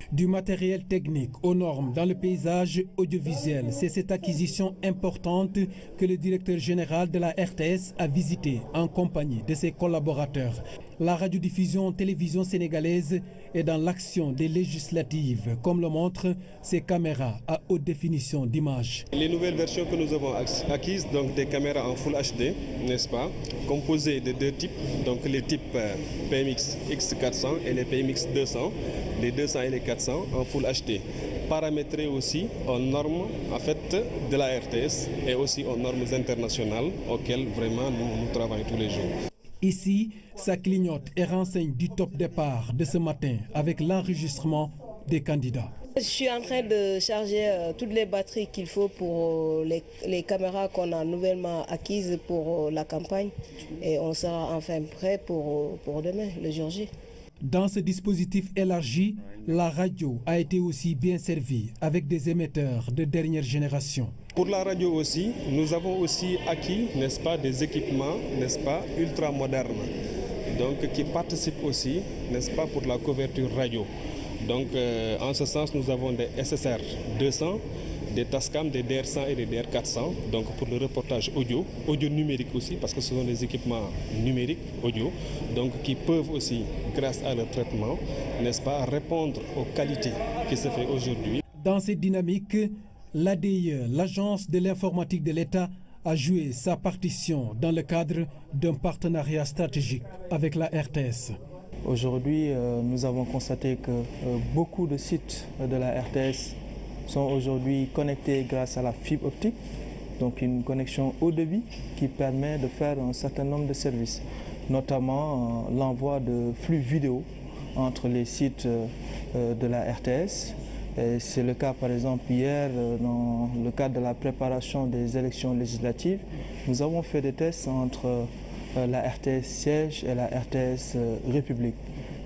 Du matériel technique aux normes dans le paysage audiovisuel. C'est cette acquisition importante que le directeur général de la RTS a visité en compagnie de ses collaborateurs. La radiodiffusion télévision sénégalaise est dans l'action des législatives, comme le montrent ces caméras à haute définition d'image. Les nouvelles versions que nous avons acquises, donc des caméras en Full HD, n'est-ce pas, composées de 2 types, donc les types PMX X400 et les PMX 200, les 200 et les 400 en Full HD, paramétrées aussi aux normes en fait de la RTS et aussi aux normes internationales auxquelles vraiment nous travaillons tous les jours. Ici, ça clignote et renseigne du top départ de ce matin avec l'enregistrement des candidats. Je suis en train de charger toutes les batteries qu'il faut pour les caméras qu'on a nouvellement acquises pour la campagne et on sera enfin prêt pour demain, le jour J. Dans ce dispositif élargi, la radio a été aussi bien servie avec des émetteurs de dernière génération. Pour la radio aussi, nous avons aussi acquis, n'est-ce pas, des équipements, n'est-ce pas, ultra modernes, donc qui participent aussi, n'est-ce pas, pour la couverture radio. Donc en ce sens, nous avons des SSR 200, des Tascam, des DR100 et des DR400, donc pour le reportage audio numérique aussi, parce que ce sont des équipements numériques audio, donc qui peuvent aussi, grâce à leur traitement, n'est-ce pas, répondre aux qualités qui se fait aujourd'hui. Dans cette dynamique, l'ADIE, l'Agence de l'informatique de l'État, a joué sa partition dans le cadre d'un partenariat stratégique avec la RTS. Aujourd'hui, nous avons constaté que beaucoup de sites de la RTS sont aujourd'hui connectés grâce à la fibre optique, donc une connexion haut débit qui permet de faire un certain nombre de services, notamment l'envoi de flux vidéo entre les sites de la RTS. C'est le cas par exemple hier dans le cadre de la préparation des élections législatives. Nous avons fait des tests entre la RTS Siège et la RTS République.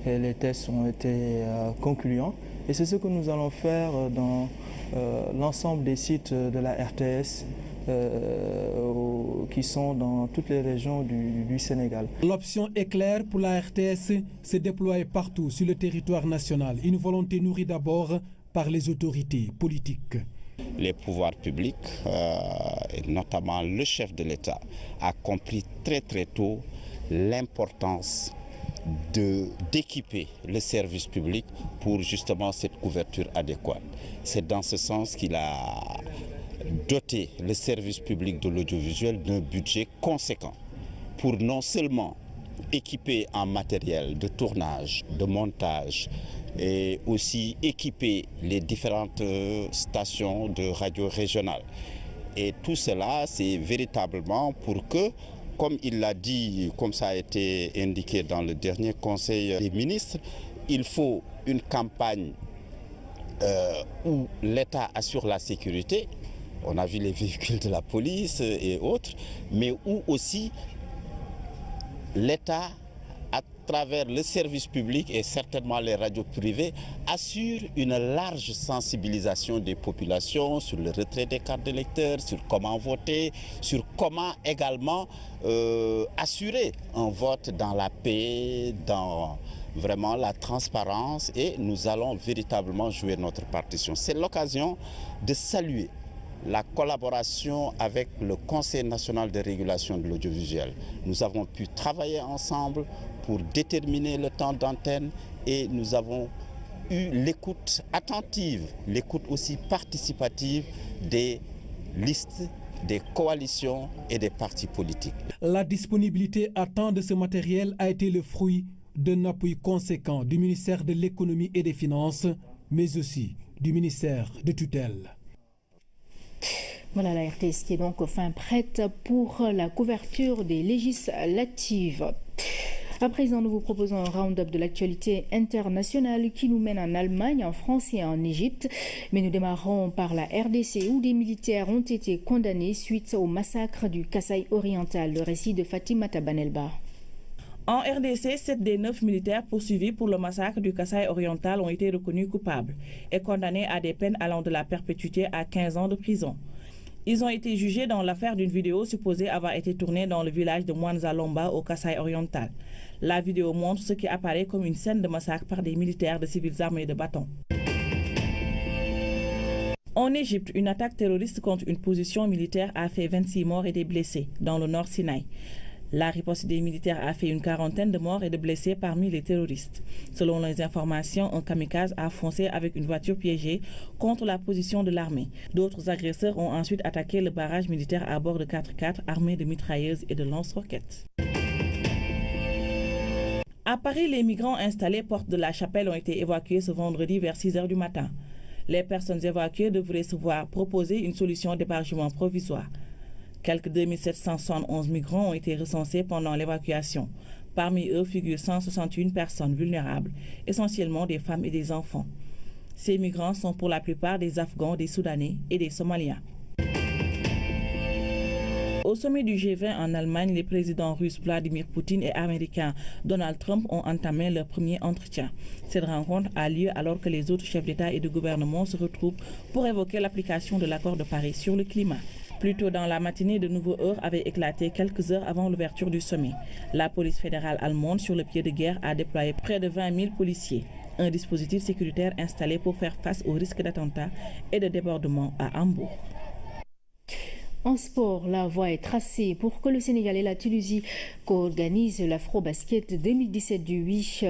Et les tests ont été concluants et c'est ce que nous allons faire dans l'ensemble des sites de la RTS qui sont dans toutes les régions du Sénégal. L'option est claire pour la RTS, se déployer partout sur le territoire national. Une volonté nourrie d'abord par les autorités politiques. Les pouvoirs publics, et notamment le chef de l'État, a compris très tôt l'importance d'équiper le service public pour justement cette couverture adéquate. C'est dans ce sens qu'il a doté le service public de l'audiovisuel d'un budget conséquent pour non seulement équiper en matériel de tournage, de montage, et aussi équiper les différentes stations de radio régionales. Et tout cela, c'est véritablement pour que, comme il l'a dit, comme ça a été indiqué dans le dernier Conseil des ministres, il faut une campagne où l'État assure la sécurité. On a vu les véhicules de la police et autres, mais où aussi l'État, à travers le service public et certainement les radios privées, assure une large sensibilisation des populations sur le retrait des cartes d'électeurs, sur comment voter, sur comment également assurer un vote dans la paix, dans vraiment la transparence, et nous allons véritablement jouer notre partition. C'est l'occasion de saluer la collaboration avec le Conseil national de régulation de l'audiovisuel. Nous avons pu travailler ensemble pour déterminer le temps d'antenne et nous avons eu l'écoute attentive, l'écoute aussi participative des listes, des coalitions et des partis politiques. La disponibilité à temps de ce matériel a été le fruit d'un appui conséquent du ministère de l'Économie et des Finances, mais aussi du ministère de tutelle. Voilà la RTS qui est donc enfin prête pour la couverture des législatives. À présent, nous vous proposons un round-up de l'actualité internationale qui nous mène en Allemagne, en France et en Égypte. Mais nous démarrons par la RDC où des militaires ont été condamnés suite au massacre du Kasaï oriental. Le récit de Fatimata Banelba. En RDC, 7 des 9 militaires poursuivis pour le massacre du Kasaï oriental ont été reconnus coupables et condamnés à des peines allant de la perpétuité à 15 ans de prison. Ils ont été jugés dans l'affaire d'une vidéo supposée avoir été tournée dans le village de Mwanza-Lomba au Kasaï oriental. La vidéo montre ce qui apparaît comme une scène de massacre par des militaires de civils armés de bâtons. En Égypte, une attaque terroriste contre une position militaire a fait 26 morts et des blessés dans le nord Sinaï. La riposte des militaires a fait une quarantaine de morts et de blessés parmi les terroristes. Selon les informations, un kamikaze a foncé avec une voiture piégée contre la position de l'armée. D'autres agresseurs ont ensuite attaqué le barrage militaire à bord de 4x4 armés de mitrailleuses et de lance-roquettes. À Paris, les migrants installés porte de la Chapelle ont été évacués ce vendredi vers 6 h du matin. Les personnes évacuées devraient se voir proposer une solution d'hébergement provisoire. Quelques 2771 migrants ont été recensés pendant l'évacuation. Parmi eux figurent 161 personnes vulnérables, essentiellement des femmes et des enfants. Ces migrants sont pour la plupart des Afghans, des Soudanais et des Somaliens. Au sommet du G20 en Allemagne, les présidents russes Vladimir Poutine et américain Donald Trump ont entamé leur premier entretien. Cette rencontre a lieu alors que les autres chefs d'État et de gouvernement se retrouvent pour évoquer l'application de l'accord de Paris sur le climat. Plus tôt dans la matinée, de nouveaux heurts avaient éclaté quelques heures avant l'ouverture du sommet. La police fédérale allemande, sur le pied de guerre, a déployé près de 20 000 policiers. un dispositif sécuritaire installé pour faire face au risque d'attentat et de débordement à Hambourg. En sport, la voie est tracée pour que le Sénégal et la Tunisie co-organisent l'Afro-Basket 2017 du 8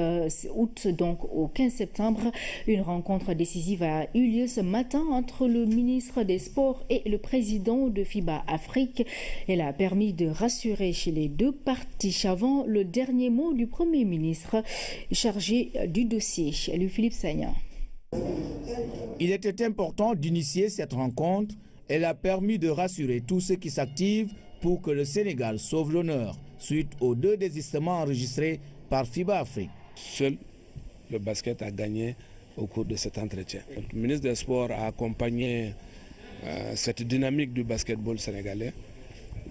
août donc au 15 septembre. Une rencontre décisive a eu lieu ce matin entre le ministre des Sports et le président de FIBA Afrique. Elle a permis de rassurer chez les deux parties avant le dernier mot du Premier ministre chargé du dossier, Louis-Philippe Sagna. Il était important d'initier cette rencontre. Elle a permis de rassurer tous ceux qui s'activent pour que le Sénégal sauve l'honneur suite aux 2 désistements enregistrés par FIBA Afrique. Seul le basket a gagné au cours de cet entretien. Le ministre des Sports a accompagné cette dynamique du basketball sénégalais.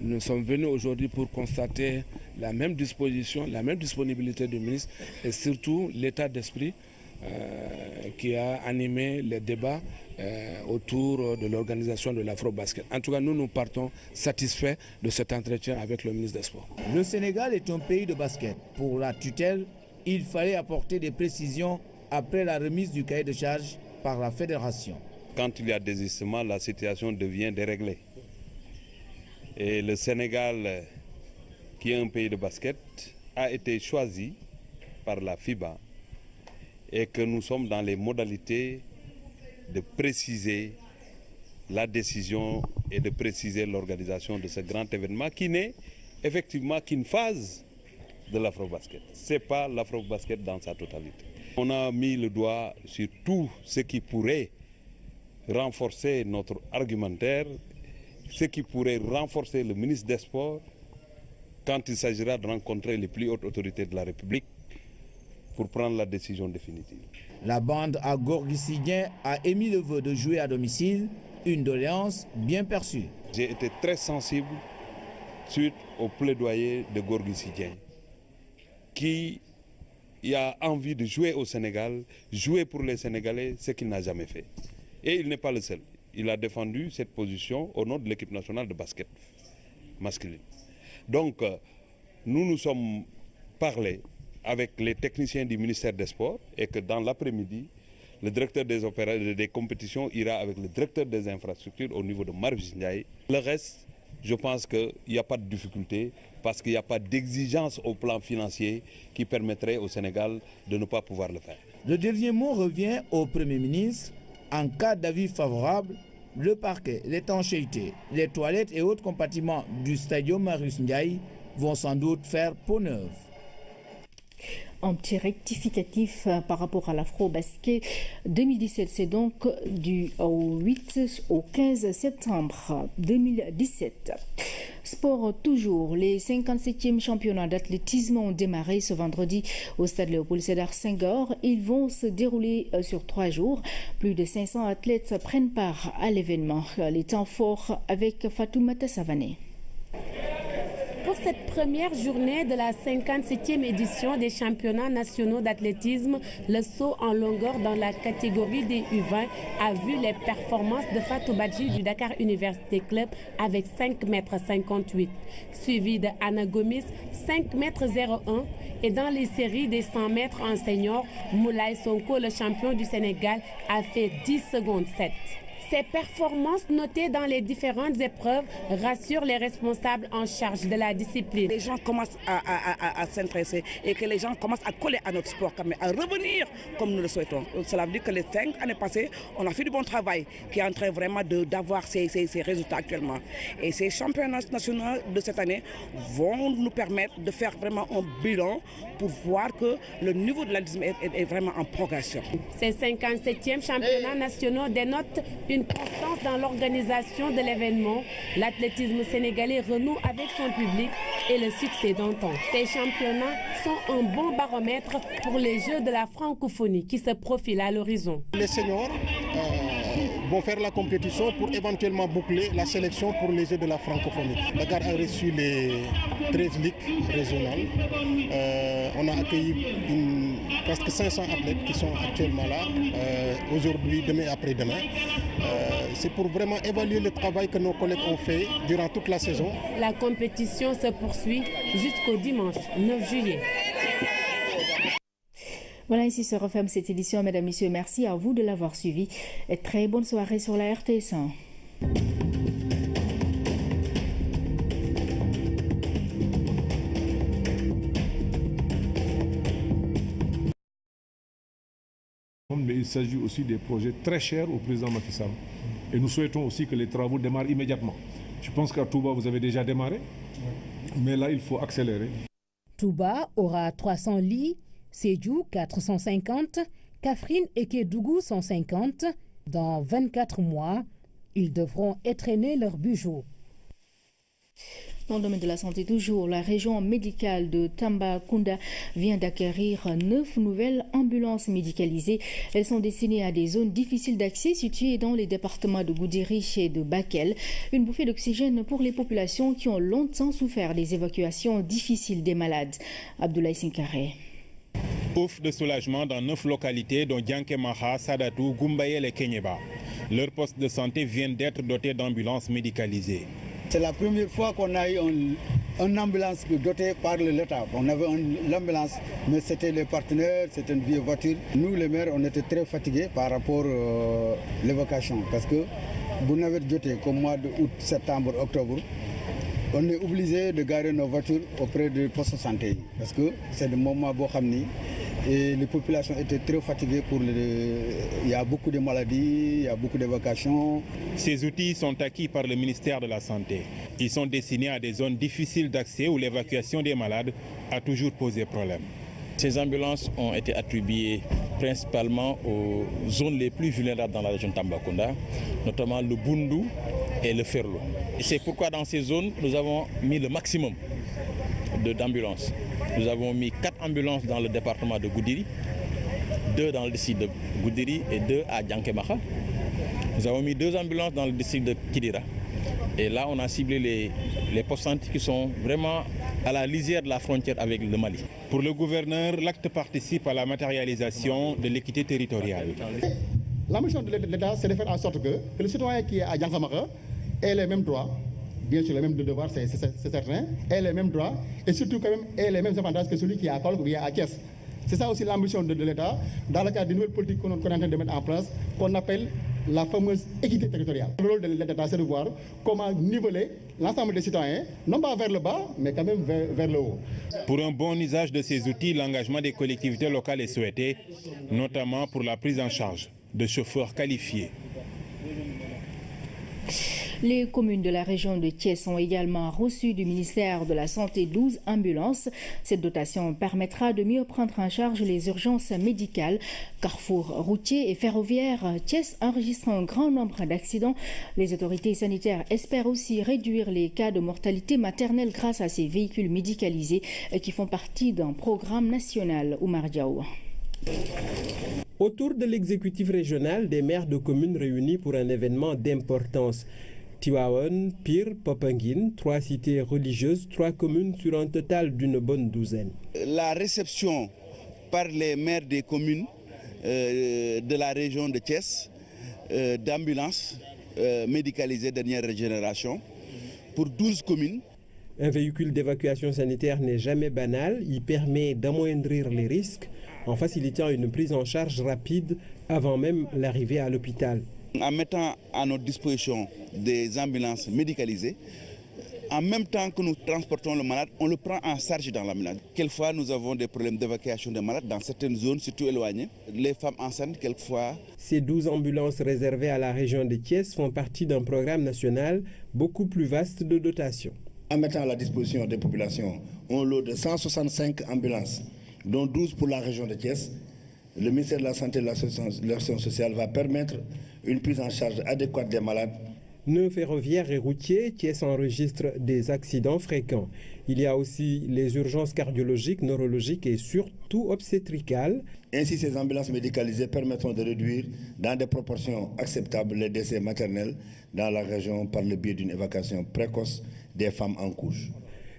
Nous sommes venus aujourd'hui pour constater la même disposition, la même disponibilité du ministre et surtout l'état d'esprit qui a animé les débats autour de l'organisation de l'Afro-Basket. En tout cas, nous partons satisfaits de cet entretien avec le ministre des Sports. Le Sénégal est un pays de basket. Pour la tutelle, il fallait apporter des précisions après la remise du cahier de charges par la fédération. Quand il y a désistement, la situation devient déréglée. Et le Sénégal, qui est un pays de basket, a été choisi par la FIBA et que nous sommes dans les modalités de préciser la décision et de préciser l'organisation de ce grand événement qui n'est effectivement qu'une phase de l'Afro-Basket. Ce n'est pas l'Afro-Basket dans sa totalité. On a mis le doigt sur tout ce qui pourrait renforcer notre argumentaire, ce qui pourrait renforcer le ministre des Sports quand il s'agira de rencontrer les plus hautes autorités de la République pour prendre la décision définitive. La bande à Gorgui Sidien a émis le vœu de jouer à domicile, une doléance bien perçue. J'ai été très sensible suite au plaidoyer de Gorgui Sidien, qui a envie de jouer au Sénégal, jouer pour les Sénégalais, ce qu'il n'a jamais fait. Et il n'est pas le seul. Il a défendu cette position au nom de l'équipe nationale de basket masculine. Donc, nous nous sommes parlé avec les techniciens du ministère des Sports et que dans l'après-midi, le directeur des compétitions ira avec le directeur des infrastructures au niveau de Marius Ndiaye. Le reste, je pense qu'il n'y a pas de difficulté parce qu'il n'y a pas d'exigence au plan financier qui permettrait au Sénégal de ne pas pouvoir le faire. Le dernier mot revient au Premier ministre. En cas d'avis favorable, le parquet, l'étanchéité, les toilettes et autres compartiments du stadium Marius Ndiaye vont sans doute faire peau neuve. Un petit rectificatif par rapport à l'Afro-Basket 2017, c'est donc du 8 au 15 septembre 2017. Sport toujours, les 57e championnats d'athlétisme ont démarré ce vendredi au stade Léopold Sédar Senghor. Ils vont se dérouler sur 3 jours. Plus de 500 athlètes prennent part à l'événement. Les temps forts avec Fatoumata Savané. Pour cette première journée de la 57e édition des championnats nationaux d'athlétisme, le saut en longueur dans la catégorie des U20 a vu les performances de Fatou Badji du Dakar Université Club avec 5,58 m, suivi de Anna Gomis 5,01 m et dans les séries des 100 mètres en senior, Moulay Sonko, le champion du Sénégal, a fait 10 secondes 7. Ces performances notées dans les différentes épreuves rassurent les responsables en charge de la discipline. Les gens commencent à s'intéresser et que les gens commencent à coller à notre sport, à revenir comme nous le souhaitons. Cela veut dire que les 5 années passées, on a fait du bon travail qui est en train vraiment d'avoir ces résultats actuellement. Et ces championnats nationaux de cette année vont nous permettre de faire vraiment un bilan pour voir que le niveau de l'athlétisme est vraiment en progression. Ces 57e championnats nationaux dénotent une constance dans l'organisation de l'événement. L'athlétisme sénégalais renoue avec son public et le succès d'antan. Ces championnats sont un bon baromètre pour les Jeux de la francophonie qui se profilent à l'horizon. Les seniors vont faire la compétition pour éventuellement boucler la sélection pour les Jeux de la francophonie. Dakar a reçu les 13 ligues régionales. On a accueilli presque 500 athlètes qui sont actuellement là, aujourd'hui, demain et après-demain. C'est pour vraiment évaluer le travail que nos collègues ont fait durant toute la saison. La compétition se poursuit jusqu'au dimanche 9 juillet. Voilà, ici se referme cette édition. Mesdames, Messieurs, merci à vous de l'avoir suivi. Et très bonne soirée sur la RTS 1. Mais il s'agit aussi des projets très chers au président Macky Sall. Et nous souhaitons aussi que les travaux démarrent immédiatement. Je pense qu'à Touba, vous avez déjà démarré, mais là, il faut accélérer. Touba aura 300 lits, Sédhiou 450, Kaffrine et Kédougou 150. Dans 24 mois, ils devront étraîner leurs bujoux. Dans le domaine de la santé toujours, la région médicale de Tambacounda vient d'acquérir 9 nouvelles ambulances médicalisées. Elles sont destinées à des zones difficiles d'accès situées dans les départements de Goudiri et de Bakel. Une bouffée d'oxygène pour les populations qui ont longtemps souffert des évacuations difficiles des malades. Abdoulaye Sinkaré. Ouf de soulagement dans 9 localités dont Diankemaha, Sadatou, Goumbayel et Kenyeba. Leurs postes de santé viennent d'être dotés d'ambulances médicalisées. C'est la première fois qu'on a eu une ambulance dotée par l'État. On avait l'ambulance, mais c'était les partenaires, c'était une vieille voiture. Nous, les maires, on était très fatigués par rapport à l'évacuation. Parce que vous n'avez doté qu'au mois d'août, septembre, octobre, on est obligé de garer nos voitures auprès du poste de santé. Parce que c'est le moment Bohamni. Et les populations étaient très fatiguées. Il y a beaucoup de maladies, il y a beaucoup d'évacuations. Ces outils sont acquis par le ministère de la Santé. Ils sont destinés à des zones difficiles d'accès où l'évacuation des malades a toujours posé problème. Ces ambulances ont été attribuées principalement aux zones les plus vulnérables dans la région de Tambacounda, notamment le Bundu et le Ferlo. Et c'est pourquoi dans ces zones, nous avons mis le maximum d'ambulances. Nous avons mis 4 ambulances dans le département de Goudiri, 2 dans le district de Goudiri et 2 à Diankemaha. Nous avons mis 2 ambulances dans le district de Kidira. Et là, on a ciblé les postes santé qui sont vraiment à la lisière de la frontière avec le Mali. Pour le gouverneur, l'acte participe à la matérialisation de l'équité territoriale. La mission de l'État, c'est de faire en sorte que le citoyen qui est à Diankemaha ait les mêmes droits. Bien sûr, les mêmes devoirs, c'est certain, et les mêmes droits, et surtout quand même, et les mêmes avantages que celui qui est à Kolk ou bien à Thiès. C'est ça aussi l'ambition de l'État, dans le cadre des nouvelles politiques qu'on est en train de mettre en place, qu'on appelle la fameuse équité territoriale. Le rôle de l'État, c'est de voir comment niveler l'ensemble des citoyens, non pas vers le bas, mais quand même vers le haut. Pour un bon usage de ces outils, l'engagement des collectivités locales est souhaité, notamment pour la prise en charge de chauffeurs qualifiés. Les communes de la région de Thiès ont également reçu du ministère de la Santé 12 ambulances. Cette dotation permettra de mieux prendre en charge les urgences médicales. Carrefour routier et ferroviaire, Thiès enregistre un grand nombre d'accidents. Les autorités sanitaires espèrent aussi réduire les cas de mortalité maternelle grâce à ces véhicules médicalisés qui font partie d'un programme national. Oumar Diaw. Autour de l'exécutif régional, des maires de communes réunis pour un événement d'importance. Tivaouane, Pire, Popenguine, 3 cités religieuses, 3 communes sur un total d'une bonne douzaine. La réception par les maires des communes de la région de Thiès d'ambulances médicalisées dernière génération pour 12 communes. Un véhicule d'évacuation sanitaire n'est jamais banal. Il permet d'amoindrir les risques en facilitant une prise en charge rapide avant même l'arrivée à l'hôpital. En mettant à notre disposition des ambulances médicalisées, en même temps que nous transportons le malade, on le prend en charge dans l'ambulance. Quelquefois, nous avons des problèmes d'évacuation des malades dans certaines zones, surtout éloignées. Les femmes enceintes, quelquefois. Ces 12 ambulances réservées à la région de Thiès font partie d'un programme national beaucoup plus vaste de dotation. En mettant à la disposition des populations un lot de 165 ambulances, dont 12 pour la région de Thiès, le ministère de la Santé et de l'Action sociale va permettre une prise en charge adéquate des malades. Nœuds ferroviaires et routiers, Thiès enregistre des accidents fréquents. Il y a aussi les urgences cardiologiques, neurologiques et surtout obstétricales. Ainsi, ces ambulances médicalisées permettront de réduire dans des proportions acceptables les décès maternels dans la région par le biais d'une évacuation précoce des femmes en couche.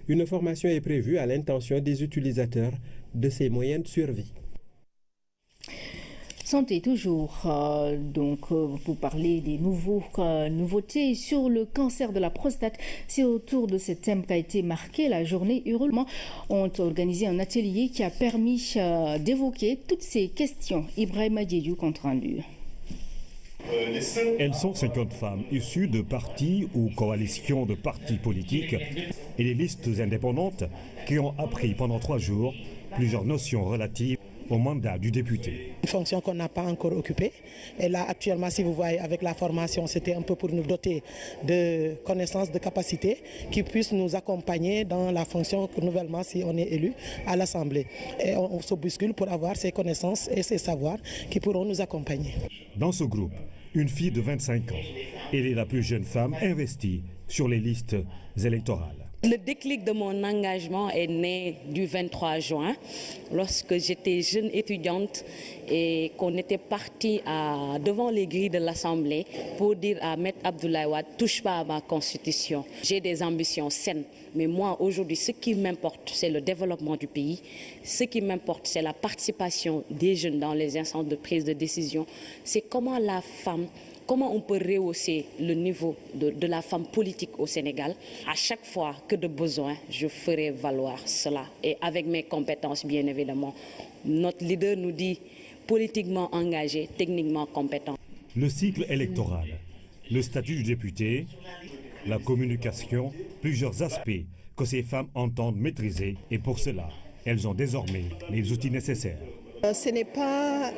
Une formation est prévue à l'intention des utilisateurs de ces moyens de survie. Santé toujours, pour parler des nouveautés sur le cancer de la prostate. C'est autour de ce thème qu'a été marquée la journée Hurlement. On a organisé un atelier qui a permis d'évoquer toutes ces questions. Ibrahima Diédiou, compte rendu. Elles sont 50 femmes issues de partis ou coalitions de partis politiques et les listes indépendantes qui ont appris pendant 3 jours plusieurs notions relatives au mandat du député. Une fonction qu'on n'a pas encore occupée. Et là, actuellement, si vous voyez, avec la formation, c'était un peu pour nous doter de connaissances, de capacités qui puissent nous accompagner dans la fonction que nouvellement, si on est élu à l'Assemblée. Et on se bouscule pour avoir ces connaissances et ces savoirs qui pourront nous accompagner. Dans ce groupe, une fille de 25 ans. Elle est la plus jeune femme investie sur les listes électorales. Le déclic de mon engagement est né du 23 juin, lorsque j'étais jeune étudiante et qu'on était parti devant les grilles de l'Assemblée pour dire à Maître Abdoulaye Wade, touche pas à ma constitution. J'ai des ambitions saines, mais moi aujourd'hui, ce qui m'importe, c'est le développement du pays. Ce qui m'importe, c'est la participation des jeunes dans les instances de prise de décision. C'est comment la femme... Comment on peut rehausser le niveau de la femme politique au Sénégal? À chaque fois que de besoin, je ferai valoir cela. Et avec mes compétences, bien évidemment, notre leader nous dit politiquement engagé, techniquement compétent. Le cycle électoral, le statut du député, la communication, plusieurs aspects que ces femmes entendent maîtriser. Et pour cela, elles ont désormais les outils nécessaires. Ce n'est pas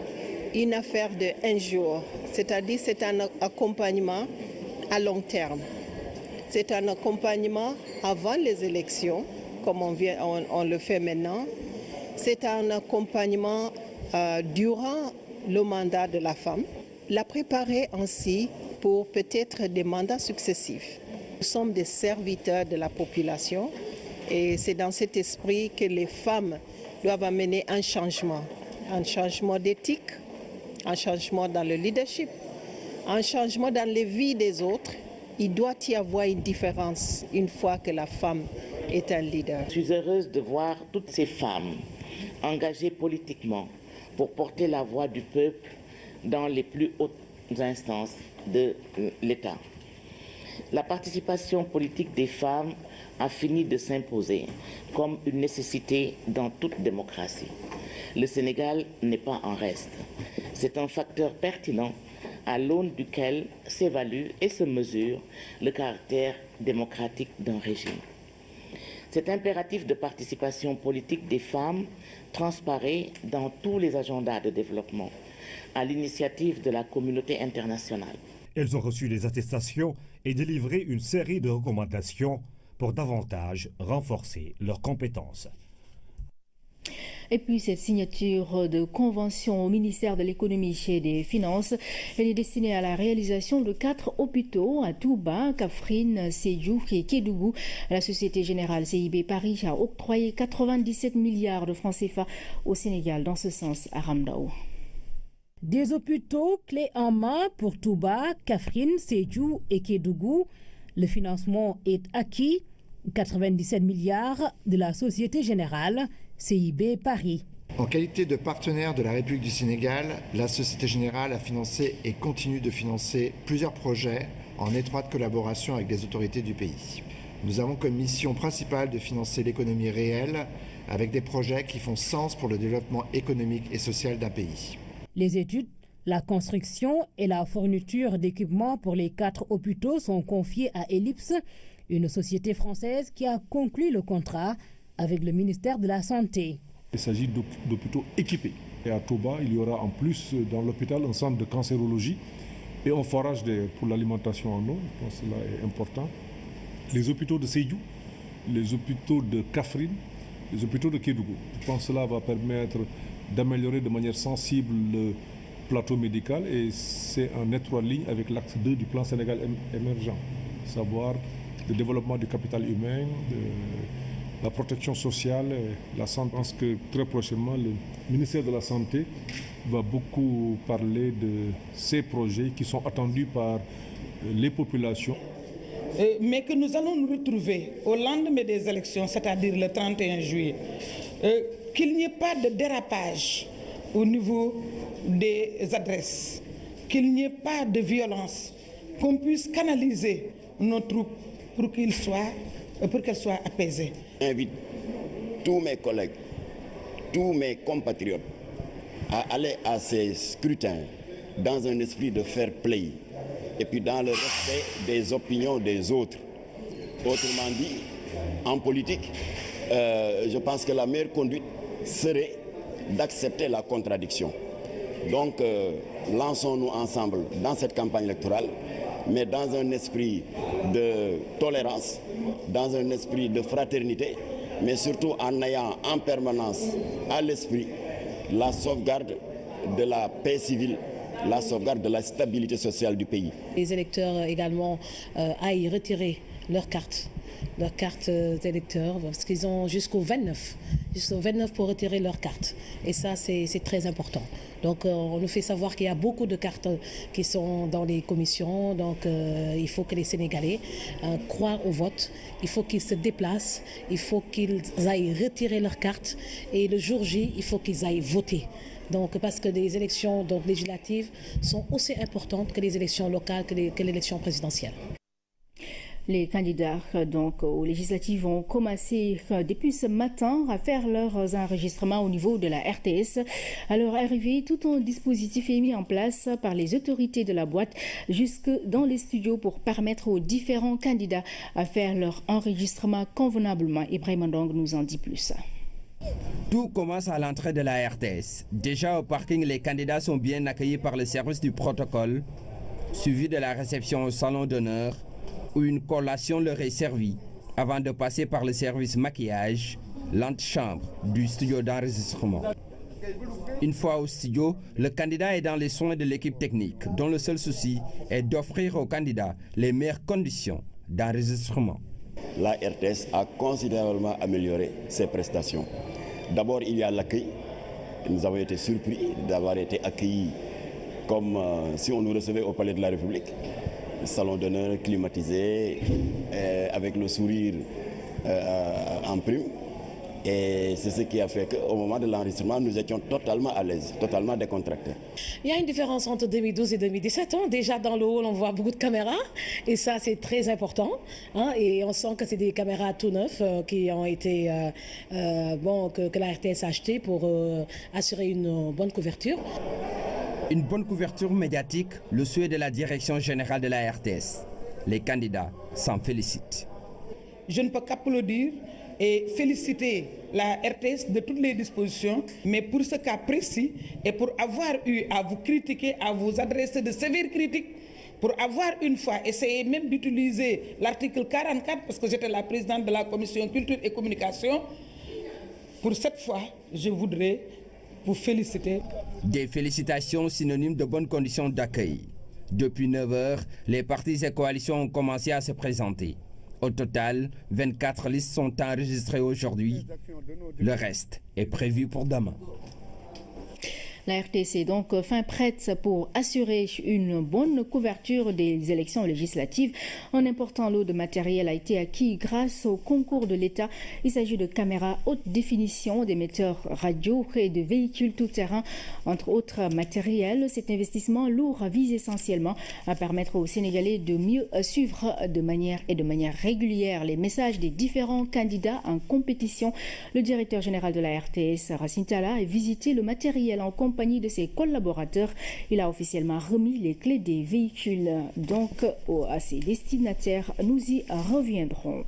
une affaire d'un jour, c'est-à-dire c'est un accompagnement à long terme. C'est un accompagnement avant les élections, comme on le fait maintenant. C'est un accompagnement durant le mandat de la femme, la préparer ainsi pour peut-être des mandats successifs. Nous sommes des serviteurs de la population et c'est dans cet esprit que les femmes doivent amener un changement d'éthique, un changement dans le leadership, un changement dans les vies des autres. Il doit y avoir une différence une fois que la femme est un leader. Je suis heureuse de voir toutes ces femmes engagées politiquement pour porter la voix du peuple dans les plus hautes instances de l'État. La participation politique des femmes a fini de s'imposer comme une nécessité dans toute démocratie. Le Sénégal n'est pas en reste. C'est un facteur pertinent à l'aune duquel s'évalue et se mesure le caractère démocratique d'un régime. Cet impératif de participation politique des femmes transparaît dans tous les agendas de développement, à l'initiative de la communauté internationale. Elles ont reçu des attestations et délivré une série de recommandations pour davantage renforcer leurs compétences. Et puis cette signature de convention au ministère de l'économie et des finances, elle est destinée à la réalisation de 4 hôpitaux à Touba, Kaffrine, Sédhiou et Kédougou. La Société Générale CIB Paris a octroyé 97 milliards de francs CFA au Sénégal dans ce sens à Ramdao. Des hôpitaux clés en main pour Touba, Kaffrine, Sédhiou et Kédougou. Le financement est acquis, 97 milliards de la Société Générale CIB Paris. En qualité de partenaire de la République du Sénégal, la Société Générale a financé et continue de financer plusieurs projets en étroite collaboration avec les autorités du pays. Nous avons comme mission principale de financer l'économie réelle avec des projets qui font sens pour le développement économique et social d'un pays. Les études, la construction et la fourniture d'équipements pour les 4 hôpitaux sont confiées à Ellipse, une société française qui a conclu le contrat avec le ministère de la Santé. Il s'agit d'hôpitaux équipés. Et à Touba, il y aura en plus dans l'hôpital un centre de cancérologie et un forage pour l'alimentation en eau. Je pense que cela est important. Les hôpitaux de Sédhiou, les hôpitaux de Kaffrine, les hôpitaux de Kédougou. Je pense que cela va permettre d'améliorer de manière sensible le plateau médical et c'est en étroite ligne avec l'axe 2 du plan Sénégal émergent, à savoir le développement du capital humain, la protection sociale, la santé. Je pense que très prochainement, le ministère de la Santé va beaucoup parler de ces projets qui sont attendus par les populations. Mais que nous allons nous retrouver au lendemain des élections, c'est-à-dire le 31 juillet, qu'il n'y ait pas de dérapage au niveau des adresses, qu'il n'y ait pas de violence, qu'on puisse canaliser nos troupes pour qu'elles soient apaisées. J'invite tous mes collègues, tous mes compatriotes à aller à ces scrutins dans un esprit de fair play et puis dans le respect des opinions des autres. Autrement dit, en politique, je pense que la meilleure conduite serait d'accepter la contradiction. Donc, lançons-nous ensemble dans cette campagne électorale, mais dans un esprit de tolérance, dans un esprit de fraternité, mais surtout en ayant en permanence à l'esprit la sauvegarde de la paix civile, la sauvegarde de la stabilité sociale du pays. Les électeurs également aillent retirer leurs cartes d'électeurs, parce qu'ils ont jusqu'au 29 pour retirer leurs cartes. Et ça, c'est très important. Donc, on nous fait savoir qu'il y a beaucoup de cartes qui sont dans les commissions. Donc, il faut que les Sénégalais croient au vote. Il faut qu'ils se déplacent. Il faut qu'ils aillent retirer leurs cartes. Et le jour J, il faut qu'ils aillent voter. Donc, parce que les élections législatives sont aussi importantes que les élections locales, que l'élection présidentielle. Les candidats aux législatives ont commencé depuis ce matin à faire leurs enregistrements au niveau de la RTS. À leur arrivée, tout un dispositif est mis en place par les autorités de la boîte jusque dans les studios pour permettre aux différents candidats à faire leur enregistrement convenablement. Ibrahim Ndong nous en dit plus. Tout commence à l'entrée de la RTS. Déjà au parking, les candidats sont bien accueillis par le service du protocole, suivi de la réception au salon d'honneur, où une collation leur est servie avant de passer par le service maquillage, l'antichambre du studio d'enregistrement. Une fois au studio, le candidat est dans les soins de l'équipe technique, dont le seul souci est d'offrir aux candidats les meilleures conditions d'enregistrement. La RTS a considérablement amélioré ses prestations. D'abord, il y a l'accueil. Nous avons été surpris d'avoir été accueillis comme si on nous recevait au Palais de la République. Salon d'honneur climatisé, avec le sourire en prime. Et c'est ce qui a fait qu'au moment de l'enregistrement, nous étions totalement à l'aise, totalement décontractés. Il y a une différence entre 2012 et 2017. Déjà dans le hall, on voit beaucoup de caméras. Et ça, c'est très important. Et on sent que c'est des caméras tout neufs qui ont été, que la RTS a achetées pour assurer une bonne couverture. Une bonne couverture médiatique, le souhait de la direction générale de la RTS. Les candidats s'en félicitent. Je ne peux qu'applaudir et féliciter la RTS de toutes les dispositions, mais pour ce cas précis et pour avoir eu à vous critiquer, à vous adresser de sévères critiques, pour avoir une fois essayé même d'utiliser l'article 44, parce que j'étais la présidente de la commission culture et communication, pour cette fois, je voudrais vous féliciter. Des félicitations synonymes de bonnes conditions d'accueil. Depuis 9 heures, les partis et coalitions ont commencé à se présenter. Au total, 24 listes sont enregistrées aujourd'hui. Le reste est prévu pour demain. La RTC est donc fin prête pour assurer une bonne couverture des élections législatives. Un important lot de matériel a été acquis grâce au concours de l'État. Il s'agit de caméras haute définition, d'émetteurs radio et de véhicules tout-terrain, entre autres matériels. Cet investissement lourd vise essentiellement à permettre aux Sénégalais de mieux suivre de manière régulière les messages des différents candidats en compétition. Le directeur général de la RTS, Racine Talla, a visité le matériel en compagnie de ses collaborateurs. Il a officiellement remis les clés des véhicules donc à ses destinataires. Nous y reviendrons.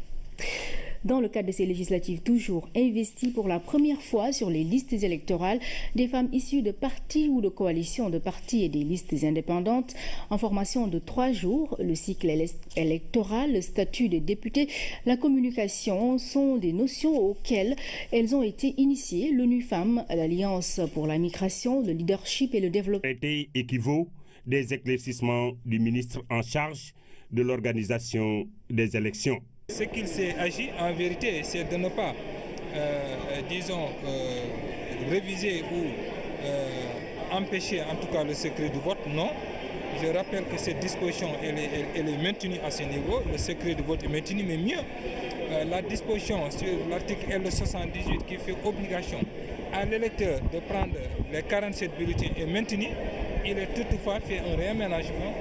Dans le cadre de ces législatives toujours investies pour la première fois sur les listes électorales, des femmes issues de partis ou de coalitions de partis et des listes indépendantes en formation de 3 jours, le cycle électoral, le statut des députés, la communication sont des notions auxquelles elles ont été initiées. L'ONU Femmes, l'Alliance pour la migration, le leadership et le développement. Équivaut des éclaircissements du ministre en charge de l'organisation des élections. Ce qu'il s'est agi en vérité, c'est de ne pas, réviser ou empêcher en tout cas le secret du vote, non. Je rappelle que cette disposition elle est maintenue à ce niveau, le secret du vote est maintenu, mais mieux, la disposition sur l'article L78 qui fait obligation à l'électeur de prendre les 47 bulletins est maintenu. Il est toutefois fait un réaménagement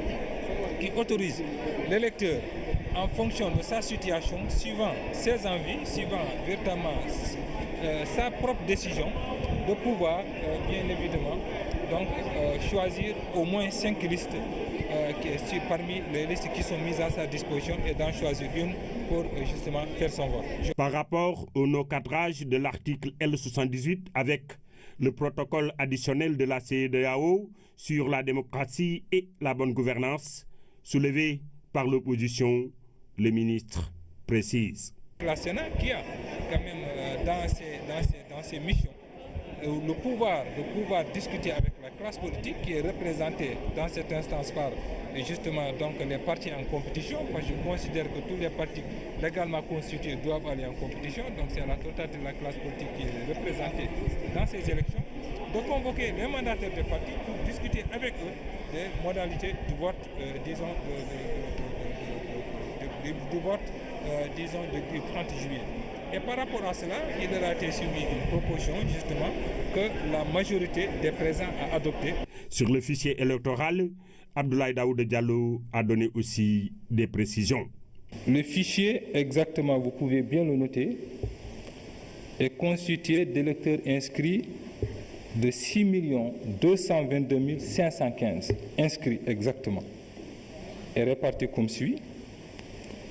qui autorise l'électeur, en fonction de sa situation, suivant ses envies, suivant véritablement sa propre décision, de pouvoir, bien évidemment, donc, choisir au moins 5 listes parmi les listes qui sont mises à sa disposition et d'en choisir une pour justement faire son vote. Par rapport au non-cadrage de l'article L78 avec le protocole additionnel de la CEDEAO sur la démocratie et la bonne gouvernance, soulevé par l'opposition, le ministre précise. La Sénat qui a quand même dans ses missions le pouvoir discuter avec la classe politique qui est représentée dans cette instance par justement donc les partis en compétition. Moi je considère que tous les partis légalement constitués doivent aller en compétition, donc c'est la totalité de la classe politique qui est représentée dans ces élections, de convoquer les mandataires des partis pour discuter avec eux des modalités du vote, du 30 juillet. Et par rapport à cela, il aura été soumis une proposition justement que la majorité des présents a adoptée. Sur le fichier électoral, Abdoulaye Daouda Diallo a donné aussi des précisions. Le fichier, exactement, vous pouvez bien le noter, est constitué d'électeurs inscrits de 6 222 515 inscrits exactement, et répartis comme suit.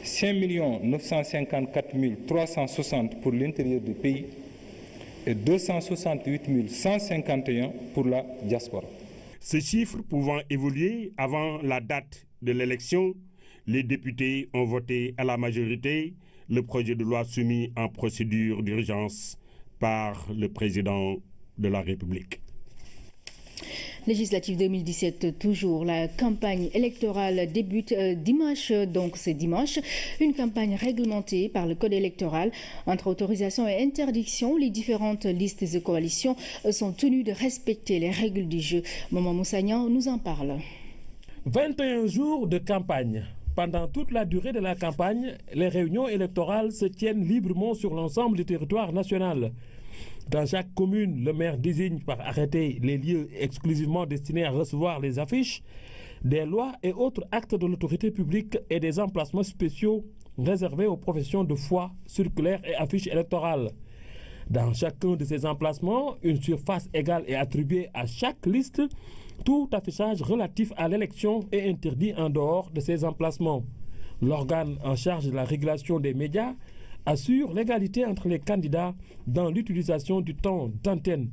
5 954 360 pour l'intérieur du pays et 268 151 pour la diaspora. Ces chiffres pouvant évoluer avant la date de l'élection, les députés ont voté à la majorité le projet de loi soumis en procédure d'urgence par le président de la République. Législative 2017, toujours. La campagne électorale débute dimanche, donc c'est dimanche. Une campagne réglementée par le code électoral. Entre autorisation et interdiction, les différentes listes et coalitions sont tenues de respecter les règles du jeu. Maman Moussagnan nous en parle. 21 jours de campagne. Pendant toute la durée de la campagne, les réunions électorales se tiennent librement sur l'ensemble du territoire national. Dans chaque commune, le maire désigne par arrêté les lieux exclusivement destinés à recevoir les affiches, des lois et autres actes de l'autorité publique et des emplacements spéciaux réservés aux professions de foi, circulaires et affiches électorales. Dans chacun de ces emplacements, une surface égale est attribuée à chaque liste. Tout affichage relatif à l'élection est interdit en dehors de ces emplacements. L'organe en charge de la régulation des médias assure l'égalité entre les candidats dans l'utilisation du temps d'antenne.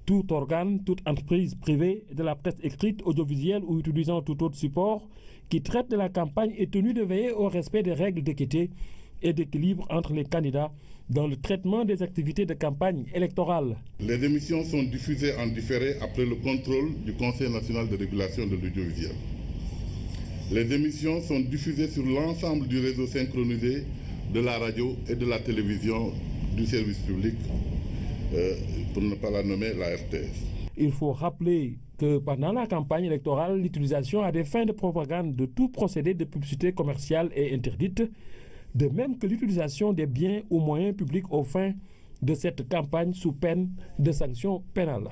Tout organe, toute entreprise privée de la presse écrite, audiovisuelle ou utilisant tout autre support qui traite de la campagne est tenu de veiller au respect des règles d'équité et d'équilibre entre les candidats dans le traitement des activités de campagne électorale. Les émissions sont diffusées en différé après le contrôle du Conseil national de régulation de l'audiovisuel. Les émissions sont diffusées sur l'ensemble du réseau synchronisé de la radio et de la télévision du service public, pour ne pas la nommer la RTS. Il faut rappeler que pendant la campagne électorale, l'utilisation à des fins de propagande de tout procédé de publicité commerciale est interdite, de même que l'utilisation des biens ou moyens publics aux fins de cette campagne sous peine de sanctions pénales.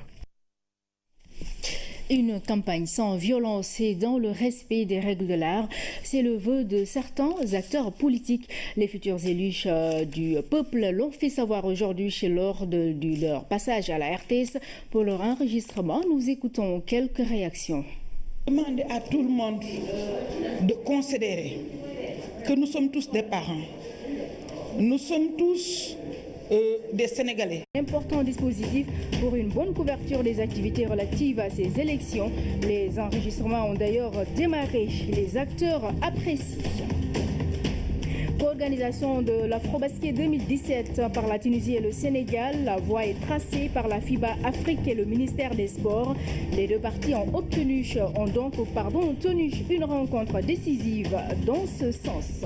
Une campagne sans violence et dans le respect des règles de l'art, c'est le vœu de certains acteurs politiques. Les futurs élus du peuple l'ont fait savoir aujourd'hui lors de leur passage à la RTS pour leur enregistrement. Nous écoutons quelques réactions. Demandez à tout le monde de considérer que nous sommes tous des parents. Nous sommes tous des Sénégalais. Important dispositif pour une bonne couverture des activités relatives à ces élections. Les enregistrements ont d'ailleurs démarré. Les acteurs apprécient. Organisation de l'Afrobasket 2017 par la Tunisie et le Sénégal. La voie est tracée par la FIBA Afrique et le ministère des Sports. Les deux parties ont tenu une rencontre décisive dans ce sens.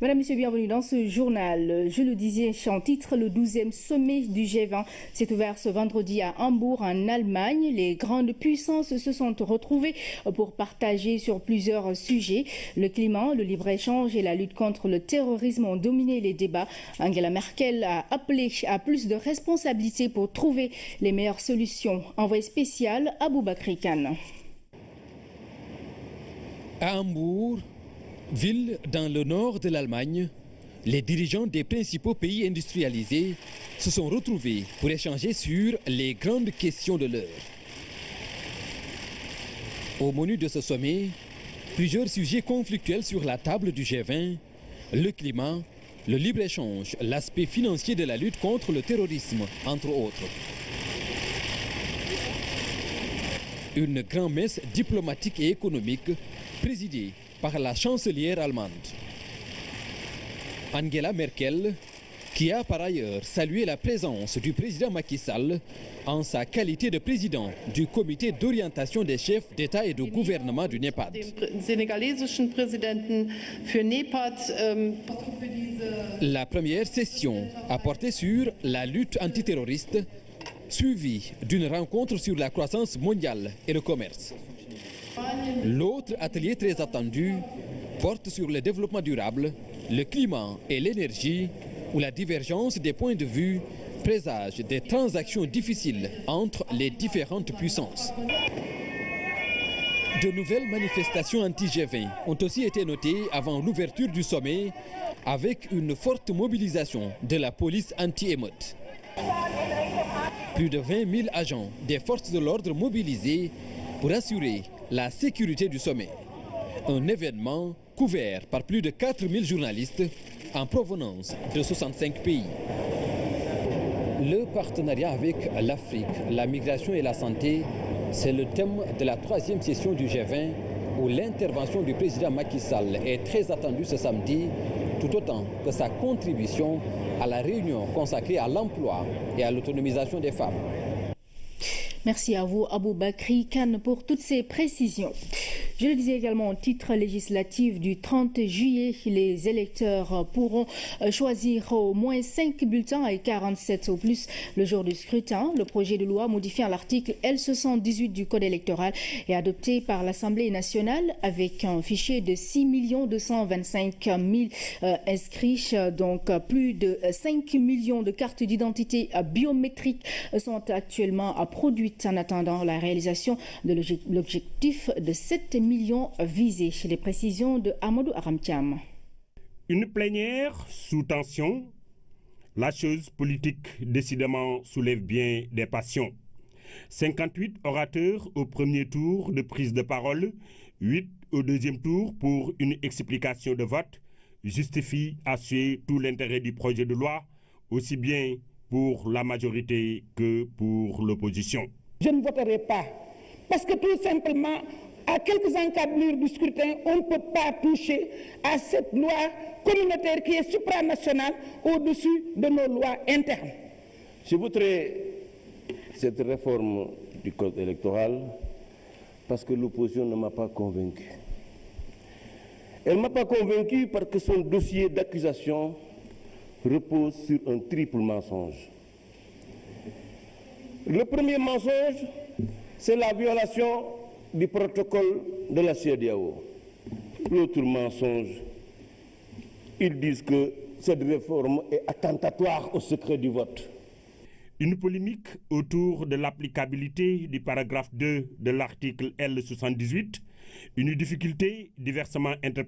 Madame, Monsieur, bienvenue dans ce journal. Je le disais en titre, le 12e sommet du G20 s'est ouvert ce vendredi à Hambourg, en Allemagne. Les grandes puissances se sont retrouvées pour partager sur plusieurs sujets. Le climat, le libre-échange et la lutte contre le terrorisme ont dominé les débats. Angela Merkel a appelé à plus de responsabilités pour trouver les meilleures solutions. Envoyé spécial Aboubakry Kane. À Hambourg, ville dans le nord de l'Allemagne, les dirigeants des principaux pays industrialisés se sont retrouvés pour échanger sur les grandes questions de l'heure. Au menu de ce sommet, plusieurs sujets conflictuels sur la table du G20, le climat, le libre-échange, l'aspect financier de la lutte contre le terrorisme, entre autres. Une grand-messe diplomatique et économique présidée par la chancelière allemande. Angela Merkel, qui a par ailleurs salué la présence du président Macky Sall en sa qualité de président du comité d'orientation des chefs d'État et de gouvernement du NEPAD. La première session a porté sur la lutte antiterroriste, suivie d'une rencontre sur la croissance mondiale et le commerce. L'autre atelier très attendu porte sur le développement durable, le climat et l'énergie, où la divergence des points de vue présage des transactions difficiles entre les différentes puissances. De nouvelles manifestations anti-G20 ont aussi été notées avant l'ouverture du sommet, avec une forte mobilisation de la police anti-émeute. Plus de 20 000 agents des forces de l'ordre mobilisés pour assurer la sécurité du sommet. Un événement couvert par plus de 4 000 journalistes en provenance de 65 pays. Le partenariat avec l'Afrique, la migration et la santé, c'est le thème de la 3e session du G20 où l'intervention du président Macky Sall est très attendue ce samedi, tout autant que sa contribution à la réunion consacrée à l'emploi et à l'autonomisation des femmes. Merci à vous, Aboubakry Kane, pour toutes ces précisions. Je le disais également au titre législatif du 30 juillet, les électeurs pourront choisir au moins 5 bulletins et 47 au plus le jour du scrutin. Le projet de loi modifiant l'article L78 du Code électoral est adopté par l'Assemblée nationale avec un fichier de 6 225 000 inscrits. Donc plus de 5 millions de cartes d'identité biométriques sont actuellement produites en attendant la réalisation de l'objectif de 7 millions visés. Les précisions de Amadou Aramtiam. Une plénière sous tension. La chose politique décidément soulève bien des passions. 58 orateurs au premier tour de prise de parole, 8 au deuxième tour pour une explication de vote, justifient à suer tout l'intérêt du projet de loi, aussi bien pour la majorité que pour l'opposition. Je ne voterai pas, parce que tout simplement, à quelques encablures du scrutin, on ne peut pas toucher à cette loi communautaire qui est supranationale au-dessus de nos lois internes. Je voterai cette réforme du code électoral parce que l'opposition ne m'a pas convaincu. Elle ne m'a pas convaincu parce que son dossier d'accusation repose sur un triple mensonge. Le premier mensonge, c'est la violation du protocole de la CEDEAO. L'autre mensonge, ils disent que cette réforme est attentatoire au secret du vote. Une polémique autour de l'applicabilité du paragraphe 2 de l'article L78, une difficulté diversement interprétée